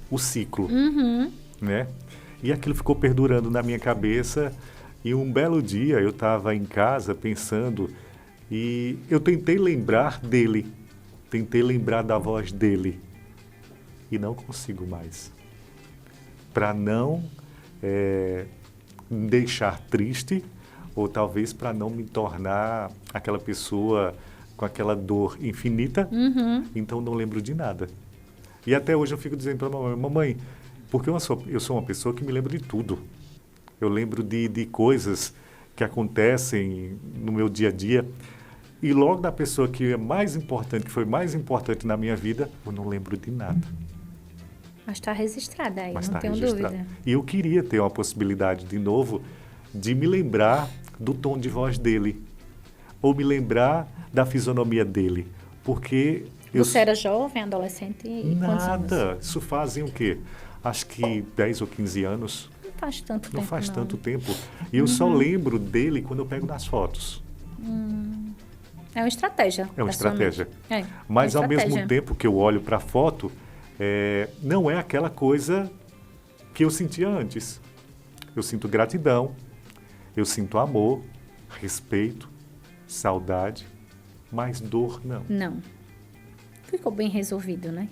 o ciclo, né? E aquilo ficou perdurando na minha cabeça e um belo dia eu estava em casa pensando e eu tentei lembrar dele, tentei lembrar da voz dele e não consigo mais. para não me deixar triste, ou talvez para não me tornar aquela pessoa com aquela dor infinita, então não lembro de nada. E até hoje eu fico dizendo para a mamãe, mamãe, porque eu sou uma pessoa que me lembra de tudo. Eu lembro de coisas que acontecem no meu dia a dia, e logo da pessoa que é mais importante, que foi mais importante na minha vida, eu não lembro de nada. Mas está registrada aí, Mas não tá tenho registrado. dúvida. E eu queria ter uma possibilidade de novo de me lembrar do tom de voz dele, ou me lembrar da fisionomia dele, porque Você era jovem, adolescente e quantos anos? nada, isso fazem o quê? Acho que 10 ou 15 anos, Não faz tanto tempo, não faz não. tanto tempo. E eu só lembro dele quando eu pego nas fotos. É uma estratégia. É uma da sua estratégia. mente. Mas é uma ao mesmo estratégia. tempo que eu olho para a foto, não é aquela coisa que eu sentia antes. Eu sinto gratidão, eu sinto amor, respeito, saudade, mas dor não. Não. Ficou bem resolvido, né?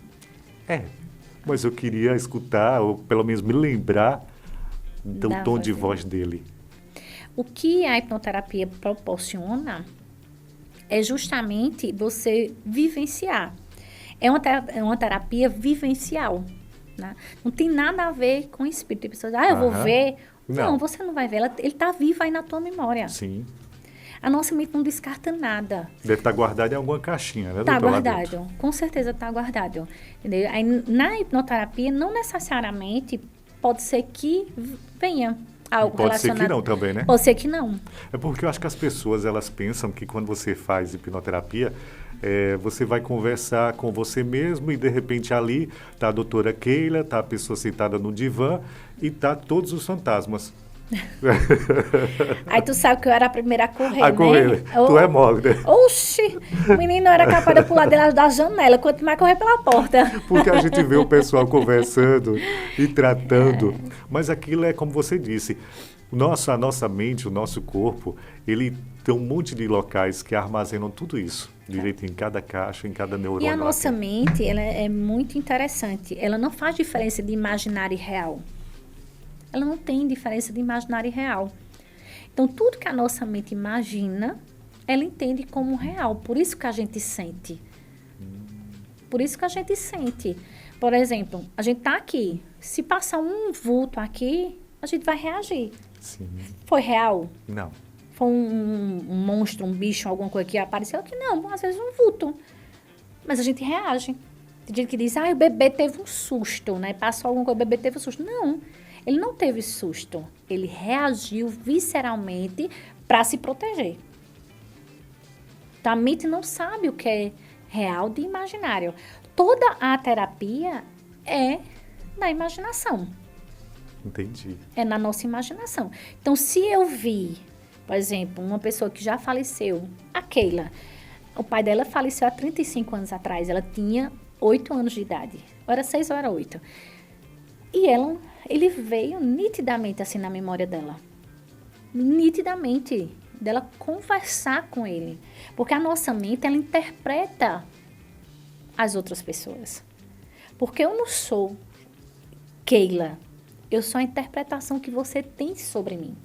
Mas eu queria escutar, ou pelo menos me lembrar do Da tom voz de dele. voz dele. O que a hipnoterapia proporciona é justamente você vivenciar. É uma terapia vivencial. Né? Não tem nada a ver com espírito. Tem pessoas eu vou Aham. ver. Não. Não, você não vai ver. Ele está vivo aí na tua memória. Sim. A nossa mente não descarta nada. Deve estar guardado em alguma caixinha, né, Está doutor, lá dentro? guardado. Com certeza está guardado. Entendeu? Aí, na hipnoterapia, não necessariamente pode ser que venha algo Pode ser relacionado. que não também, né? Pode ser que não. É porque eu acho que as pessoas, elas pensam que quando você faz hipnoterapia, você vai conversar com você mesmo e de repente ali tá a doutora Keila, tá a pessoa sentada no divã e tá todos os fantasmas. Aí tu sabe que eu era a primeira a correr, A né? correr, tu é mole, né? Oxi! O menino era capaz de pular da janela, quanto mais correr pela porta. Porque a gente vê o pessoal conversando e tratando. Mas aquilo é como você disse, a nossa mente, o nosso corpo, ele tem um monte de locais que armazenam tudo isso, direito em cada caixa, em cada neurônio. E a nossa lá. mente, ela é muito interessante. Ela não faz diferença de imaginário e real. Ela não tem diferença de imaginário e real. Então, tudo que a nossa mente imagina, ela entende como real. Por isso que a gente sente. Por isso que a gente sente. Por exemplo, a gente está aqui. Se passar um vulto aqui, a gente vai reagir. Sim. Foi real? Não. Foi um monstro, um bicho, alguma coisa que apareceu aqui? Não, às vezes um vulto. Mas a gente reage. Tem gente que diz, o bebê teve um susto, né? Passou alguma coisa, o bebê teve um susto. Não, ele não teve susto. Ele reagiu visceralmente para se proteger. Então, a mente não sabe o que é real de imaginário. Toda a terapia é da imaginação. Entendi. É na nossa imaginação. Então, se eu vi, por exemplo, uma pessoa que já faleceu, a Keila, o pai dela faleceu há 35 anos atrás, ela tinha 8 anos de idade, ou era 6 ou era 8. E ele veio nitidamente assim na memória dela. Nitidamente, dela conversar com ele. Porque a nossa mente, ela interpreta as outras pessoas. Porque eu não sou Keila. Eu sou a interpretação que você tem sobre mim.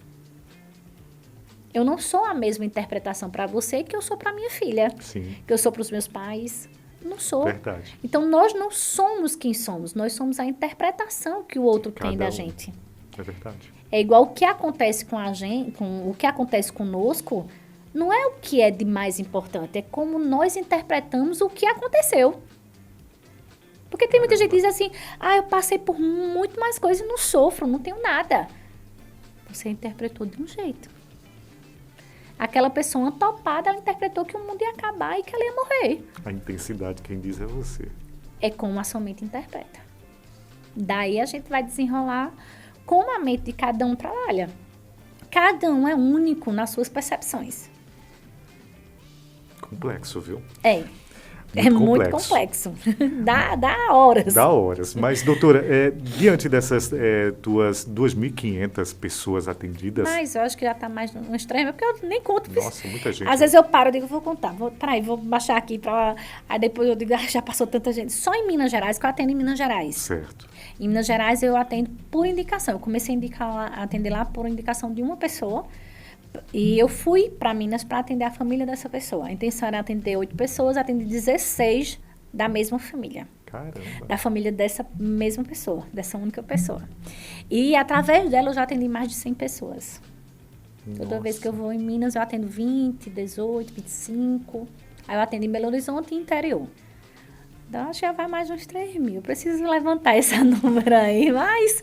Eu não sou a mesma interpretação para você que eu sou para minha filha. Sim. Que eu sou para os meus pais. Não sou. Verdade. Então, nós não somos quem somos. Nós somos a interpretação que o outro tem da um. gente. É verdade. É igual o que acontece com a gente, o que acontece conosco, não é o que é de mais importante, é como nós interpretamos o que aconteceu. Porque tem muita gente que diz assim, eu passei por muito mais coisas e não sofro, não tenho nada. Você interpretou de um jeito. Aquela pessoa topada, ela interpretou que o mundo ia acabar e que ela ia morrer. A intensidade, quem diz é você. É como a sua mente interpreta. Daí a gente vai desenrolar como a mente de cada um trabalha. Cada um é único nas suas percepções. Complexo, viu? É. É muito complexo. Dá horas. Dá horas. Mas, doutora, diante dessas tuas 2.500 pessoas atendidas... Mas eu acho que já está mais no extremo, porque eu nem conto. Nossa, muita gente. Às vezes eu paro e digo, vou contar. Peraí, vou baixar aqui. Aí depois eu digo, já passou tanta gente. Só em Minas Gerais, que eu atendo em Minas Gerais. Certo. Em Minas Gerais eu atendo por indicação. Eu comecei a atender lá por indicação de uma pessoa. E eu fui para Minas para atender a família dessa pessoa. A intenção era atender 8 pessoas, atendi 16 da mesma família. Caramba. Da família dessa mesma pessoa, dessa única pessoa. E através dela eu já atendi mais de 100 pessoas. Nossa. Toda vez que eu vou em Minas eu atendo 20, 18, 25. Aí eu atendo em Belo Horizonte e interior. Então acho que já vai mais de uns 3 mil. Eu preciso levantar esse número aí, mas...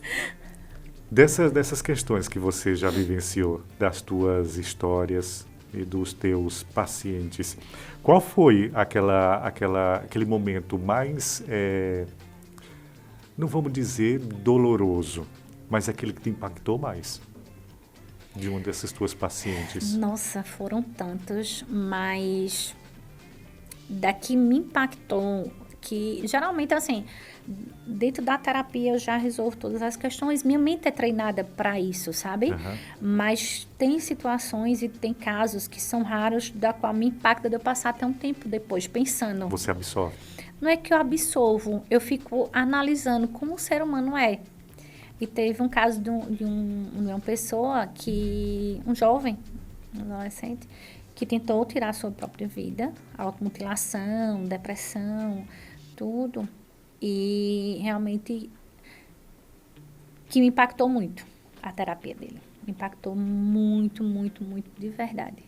Dessas questões que você já vivenciou, das tuas histórias e dos teus pacientes, qual foi aquele momento mais, não vamos dizer doloroso, mas aquele que te impactou mais de uma dessas tuas pacientes? Nossa, foram tantos, mas daqui me impactou que geralmente assim, dentro da terapia eu já resolvo todas as questões, minha mente é treinada para isso, sabe? Uhum. Mas tem situações e tem casos que são raros, da qual me impacta de eu passar até um tempo depois pensando. Você absorve? Não é que eu absolvo, eu fico analisando como o ser humano é. E teve um caso de uma pessoa um jovem, um adolescente, que tentou tirar a sua própria vida, automutilação, depressão, tudo. E realmente que me impactou muito a terapia dele. Me impactou muito, muito, muito de verdade.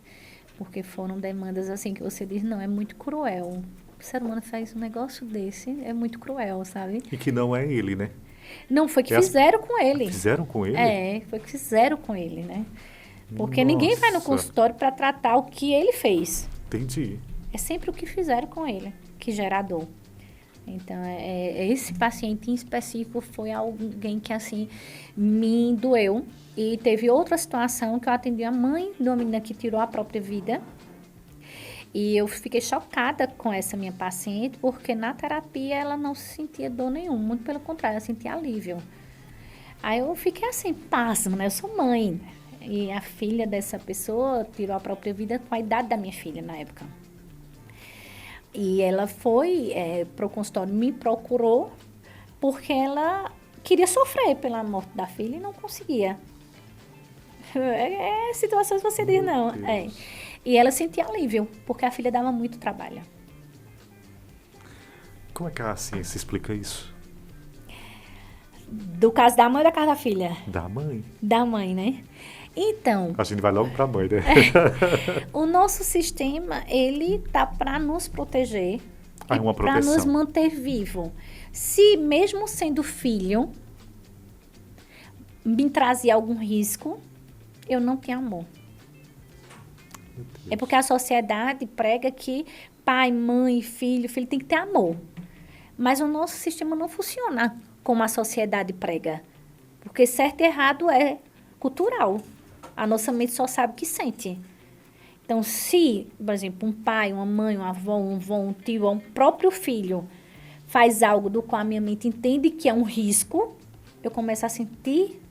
Porque foram demandas assim que você diz, não, é muito cruel. O ser humano faz um negócio desse, é muito cruel, sabe? E que não é ele, né? Não, foi que fizeram com ele. Fizeram com ele? É, foi que fizeram com ele, né? Porque Nossa. Ninguém vai no consultório para tratar o que ele fez. Entendi. É sempre o que fizeram com ele que gera dor. Então, esse paciente em específico foi alguém que, assim, me doeu. E teve outra situação que eu atendi a mãe de uma menina que tirou a própria vida. E eu fiquei chocada com essa minha paciente, porque na terapia ela não sentia dor nenhuma. Muito pelo contrário, ela sentia alívio. Aí eu fiquei assim, pasma, né? Eu sou mãe. E a filha dessa pessoa tirou a própria vida com a idade da minha filha na época. E ela foi para o consultório, me procurou, porque ela queria sofrer pela morte da filha e não conseguia. Situações que você diz, não. E ela sentia alívio, porque a filha dava muito trabalho. Como é que a ciência explica isso? Do caso da mãe ou da caso da filha? Da mãe. Da mãe, né? Então... A gente vai logo para a mãe, né? O nosso sistema, ele tá para nos proteger. É uma proteção. Para nos manter vivo. Se mesmo sendo filho, me trazia algum risco, eu não tenho amor. É porque a sociedade prega que pai, mãe, filho tem que ter amor. Mas o nosso sistema não funciona como a sociedade prega. Porque certo e errado é cultural. A nossa mente só sabe o que sente. Então, se, por exemplo, um pai, uma mãe, um avô, um avô, um tio, ou um próprio filho faz algo do qual a minha mente entende que é um risco, eu começo a sentir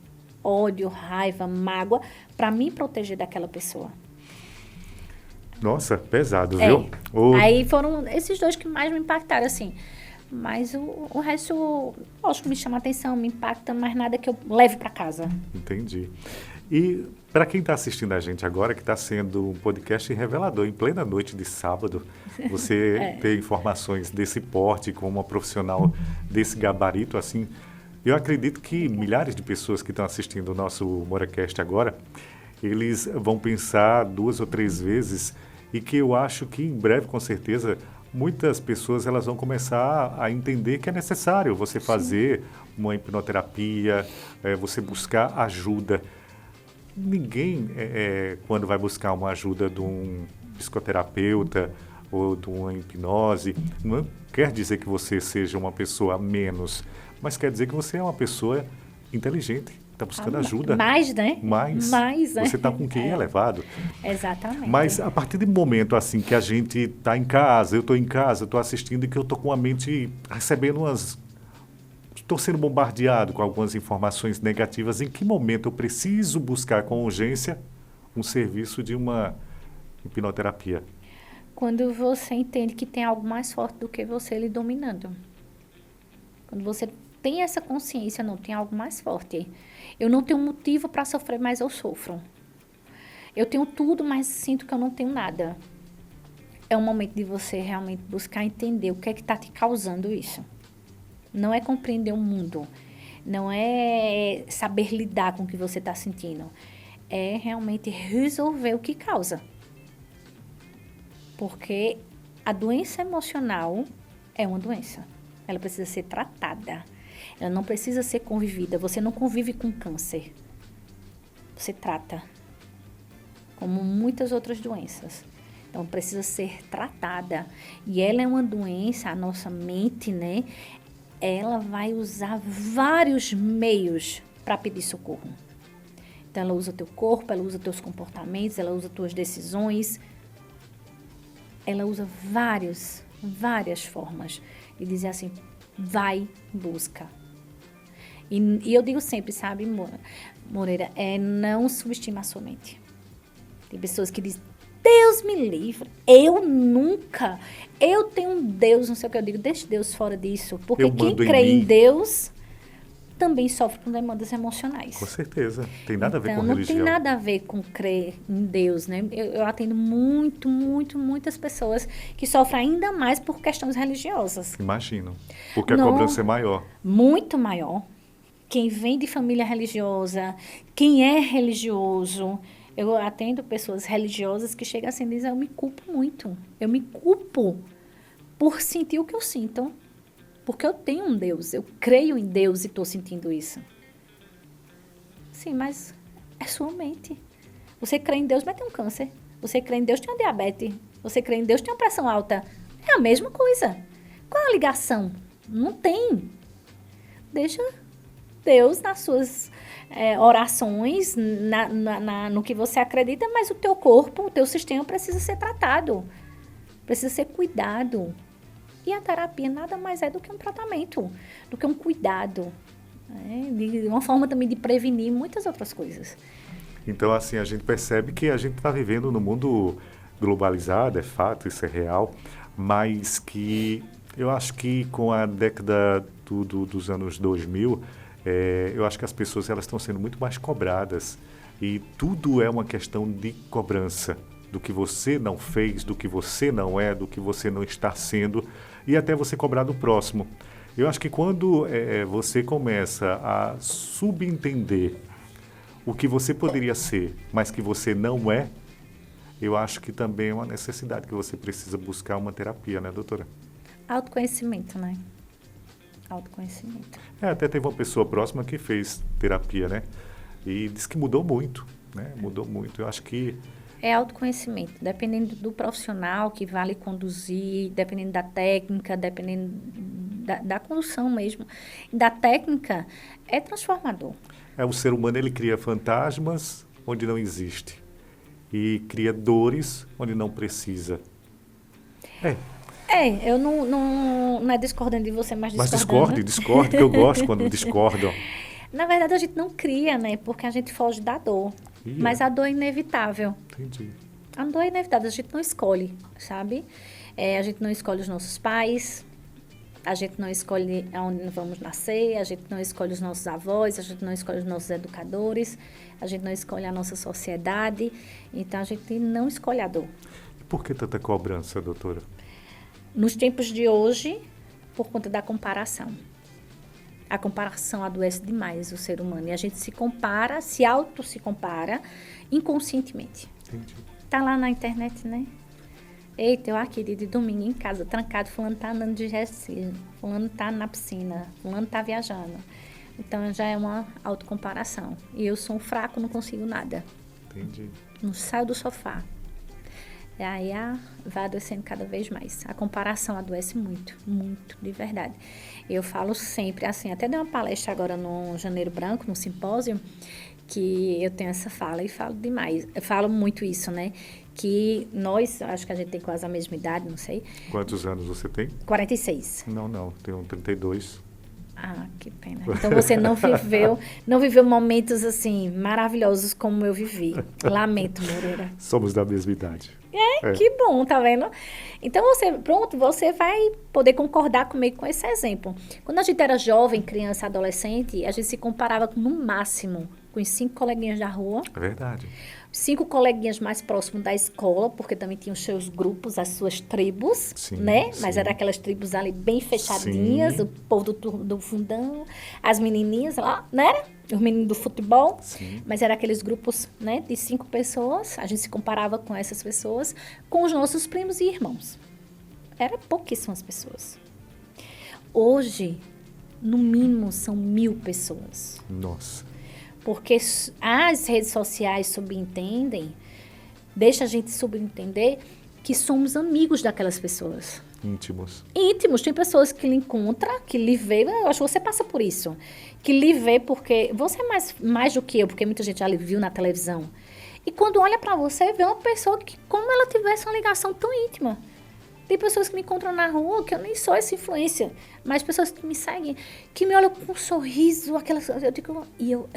ódio, raiva, mágoa, para me proteger daquela pessoa. Nossa, pesado, viu? Aí foram esses dois que mais me impactaram, assim. Mas o resto, lógico, me chama a atenção, me impacta, mas nada que eu leve para casa. Entendi. E para quem está assistindo a gente agora, que está sendo um podcast revelador, em plena noite de sábado, você ter informações desse porte com uma profissional desse gabarito, assim, eu acredito que milhares de pessoas que estão assistindo o nosso MoraCast agora, eles vão pensar 2 ou 3 vezes e que eu acho que em breve, com certeza, muitas pessoas elas vão começar a entender que é necessário você fazer uma hipnoterapia, você buscar ajuda. Ninguém, quando vai buscar uma ajuda de um psicoterapeuta ou de uma hipnose, não quer dizer que você seja uma pessoa a menos, mas quer dizer que você é uma pessoa inteligente, está buscando ajuda. Mais, né? Mais, né? você está com QI elevado. Exatamente. Mas a partir do momento assim que a gente está em casa, eu estou em casa, estou assistindo e que eu estou com a mente recebendo estou sendo bombardeado com algumas informações negativas, em que momento eu preciso buscar com urgência um serviço de uma hipnoterapia? Quando você entende que tem algo mais forte do que você lhe dominando. Quando você tem essa consciência, não, tem algo mais forte. Eu não tenho motivo para sofrer, mas eu sofro. Eu tenho tudo, mas sinto que eu não tenho nada. É um momento de você realmente buscar entender o que é que está te causando isso. Não é compreender o mundo. Não é saber lidar com o que você está sentindo. É realmente resolver o que causa. Porque a doença emocional é uma doença. Ela precisa ser tratada. Ela não precisa ser convivida. Você não convive com câncer. Você trata. Como muitas outras doenças. Então, precisa ser tratada. E ela é uma doença, a nossa mente, né? Ela vai usar vários meios para pedir socorro. Então, ela usa o teu corpo, ela usa teus comportamentos, ela usa tuas decisões. Ela usa várias formas de dizer assim, vai, busca. E eu digo sempre, sabe, Moreira, não subestima a sua mente. Tem pessoas que dizem, Deus me livre, eu nunca, eu tenho um Deus, não sei o que eu digo, deixe Deus fora disso. Porque quem crê em Deus também sofre com demandas emocionais. Com certeza, tem nada a ver com não religião. Não tem nada a ver com crer em Deus, né? Eu atendo muitas pessoas que sofrem ainda mais por questões religiosas. Imagino, porque a cobrança é maior. Muito maior. Quem vem de família religiosa, quem é religioso. Eu atendo pessoas religiosas que chegam assim e dizem, eu me culpo muito. Eu me culpo por sentir o que eu sinto. Porque eu tenho um Deus, eu creio em Deus e estou sentindo isso. Sim, mas é sua mente. Você crê em Deus, mas tem um câncer. Você crê em Deus, tem uma diabetes. Você crê em Deus, tem uma pressão alta. É a mesma coisa. Qual é a ligação? Não tem. Deixa Deus nas suas orações, no que você acredita, mas o teu corpo, o teu sistema precisa ser tratado. Precisa ser cuidado. E a terapia nada mais é do que um tratamento, do que um cuidado. De uma forma também de prevenir muitas outras coisas. Então, assim, a gente percebe que a gente está vivendo num mundo globalizado, é fato, isso é real, mas que eu acho que com a década dos anos 2000, eu acho que as pessoas elas estão sendo muito mais cobradas e tudo é uma questão de cobrança. Do que você não fez, do que você não é, do que você não está sendo, e até você cobrar do próximo. Eu acho que quando você começa a subentender o que você poderia ser, mas que você não é, eu acho que também é uma necessidade que você precisa buscar uma terapia, né, doutora? Autoconhecimento, né? Autoconhecimento. Até teve uma pessoa próxima que fez terapia, né? E disse que mudou muito, né? Mudou muito. Eu acho que é autoconhecimento, dependendo do profissional que vai lhe conduzir, dependendo da técnica, dependendo da condução mesmo. Da técnica, é transformador. O ser humano, ele cria fantasmas onde não existe. E cria dores onde não precisa. Eu não é discordando de você, mas discordando. Mas discorde, que eu gosto quando discordam. Na verdade, a gente não cria, né? Porque a gente foge da dor. Mas a dor é inevitável. Entendi. A dor é inevitável, a gente não escolhe, sabe? A gente não escolhe os nossos pais, a gente não escolhe onde vamos nascer, a gente não escolhe os nossos avós, a gente não escolhe os nossos educadores, a gente não escolhe a nossa sociedade, então a gente não escolhe a dor. E por que tanta cobrança, doutora? Nos tempos de hoje, por conta da comparação. A comparação adoece demais o ser humano. E a gente se compara, se compara inconscientemente. Entendi. Tá lá na internet, né? Eita, eu aqui de domingo em casa, trancado, fulano tá andando de jet ski, fulano tá na piscina, fulano tá viajando. Então já é uma autocomparação. E eu sou um fraco, não consigo nada. Entendi. Não saio do sofá. E aí vai adoecendo cada vez mais. A comparação adoece muito, muito, de verdade. Eu falo sempre, assim, até dei uma palestra agora no Janeiro Branco, no simpósio, que eu tenho essa fala e falo demais. Eu falo muito isso, né? Que nós, acho que a gente tem quase a mesma idade, não sei. Quantos anos você tem? 46. Não, tenho 32. Ah, que pena. Então você não viveu momentos assim maravilhosos como eu vivi. Lamento, Moreira. Somos da mesma idade. Que bom, tá vendo? Então você vai poder concordar comigo com esse exemplo. Quando a gente era jovem, criança, adolescente, a gente se comparava no máximo com os 5 coleguinhas da rua. É verdade. 5 coleguinhas mais próximos da escola, porque também tinham os seus grupos, as suas tribos, Sim, né? sim. Mas eram aquelas tribos ali bem fechadinhas, Sim. o povo do fundão, as menininhas lá, né? Os meninos do futebol. Sim. Mas eram aqueles grupos, né, de 5 pessoas. A gente se comparava com essas pessoas, com os nossos primos e irmãos. Eram pouquíssimas pessoas. Hoje, no mínimo, são 1000 pessoas. Nossa. Porque as redes sociais subentendem, deixa a gente subentender que somos amigos daquelas pessoas. Íntimos. Íntimos. Tem pessoas que lhe encontram, que lhe vê, eu acho que você passa por isso, que lhe vê porque você é mais do que eu, porque muita gente já lhe viu na televisão. E quando olha pra você, vê uma pessoa que como ela tivesse uma ligação tão íntima. Tem pessoas que me encontram na rua, que eu nem sou essa influência, mas pessoas que me seguem, que me olham com um sorriso, eu digo,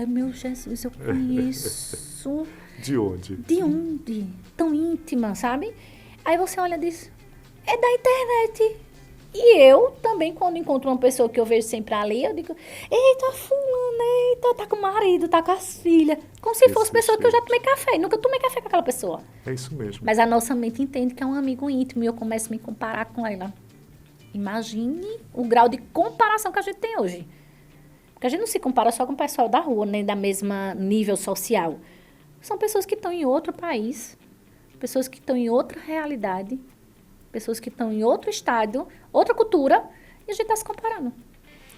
meu Jesus, eu conheço. De onde? De onde? Tão íntima, sabe? Aí você olha e diz, é da internet. E eu também, quando encontro uma pessoa que eu vejo sempre ali, eu digo, eita, fulana, eita, tá com o marido, tá com as filhas. Como se fosse pessoa que eu já tomei café. Nunca tomei café com aquela pessoa. É isso mesmo. Mas a nossa mente entende que é um amigo íntimo e eu começo a me comparar com ela. Imagine o grau de comparação que a gente tem hoje. Porque a gente não se compara só com o pessoal da rua, nem da mesma nível social. São pessoas que estão em outro país, pessoas que estão em outra realidade, pessoas que estão em outro estado, outra cultura, e a gente está se comparando.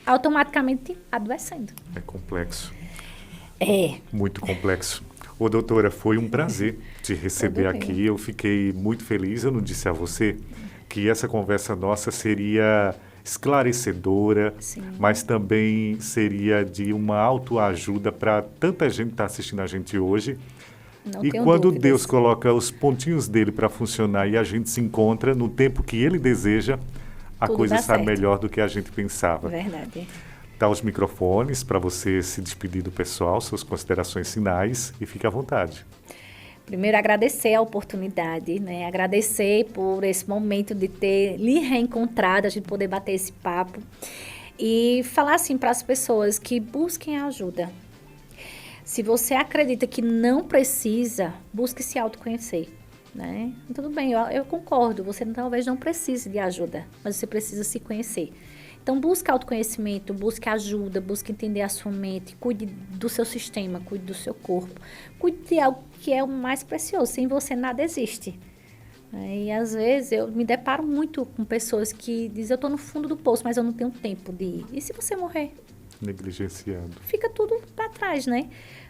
Automaticamente adoecendo. É complexo. É. Muito complexo. Ô, doutora, foi um prazer te receber Tudo bem. aqui. Eu fiquei muito feliz. Eu não disse a você que essa conversa nossa seria esclarecedora, Sim. mas também seria de uma autoajuda para tanta gente que está assistindo a gente hoje. Não E tenho quando dúvidas. Deus coloca os pontinhos dele para funcionar e a gente se encontra no tempo que ele deseja, a Tudo coisa dá sai certo. melhor do que a gente pensava. Verdade. Dá os microfones para você se despedir do pessoal, suas considerações finais e fique à vontade. Primeiro, agradecer a oportunidade, né? Agradecer por esse momento de ter lhe reencontrado, a gente poder bater esse papo. E falar assim para as pessoas que busquem ajuda. Se você acredita que não precisa, busque se autoconhecer, né? Tudo bem, eu concordo, você talvez não precise de ajuda, mas você precisa se conhecer. Então, busque autoconhecimento, busque ajuda, busque entender a sua mente, cuide do seu sistema, cuide do seu corpo, cuide de algo que é o mais precioso, sem você nada existe. E às vezes eu me deparo muito com pessoas que dizem, eu estou no fundo do poço, mas eu não tenho tempo de ir. E se você morrer? Negligenciando. Fica tudo para trás, né?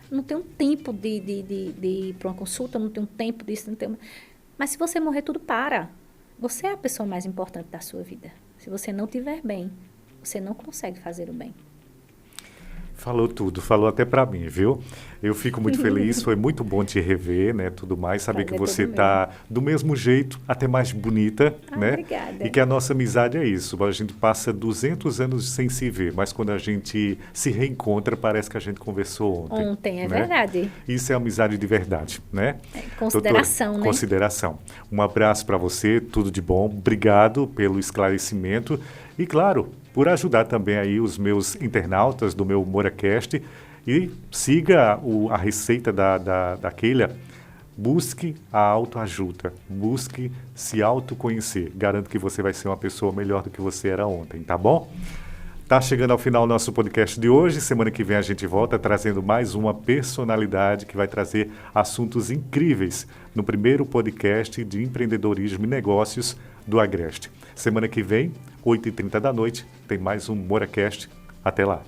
Não tem um tempo de ir para uma consulta, não tem um tempo disso, não tem... Mas se você morrer, tudo para. Você é a pessoa mais importante da sua vida. Se você não estiver bem, você não consegue fazer o bem. Falou tudo, falou até para mim, viu? Eu fico muito feliz, foi muito bom te rever, né, tudo mais, saber que Prazer você todo tá do mesmo jeito, até mais bonita, né? Obrigada. E que a nossa amizade é isso, a gente passa 200 anos sem se ver, mas quando a gente se reencontra, parece que a gente conversou ontem. Ontem, é né? verdade. Isso é amizade de verdade, né? Consideração, Doutora, né? Consideração. Um abraço para você, tudo de bom, obrigado pelo esclarecimento e, claro, por ajudar também aí os meus internautas do meu MoraCast e siga a receita da Keila. Busque a autoajuda, busque se autoconhecer. Garanto que você vai ser uma pessoa melhor do que você era ontem, tá bom? Tá chegando ao final o nosso podcast de hoje. Semana que vem a gente volta trazendo mais uma personalidade que vai trazer assuntos incríveis no primeiro podcast de empreendedorismo e negócios do Agreste. Semana que vem, 8h30 da noite, tem mais um MoraCast. Até lá.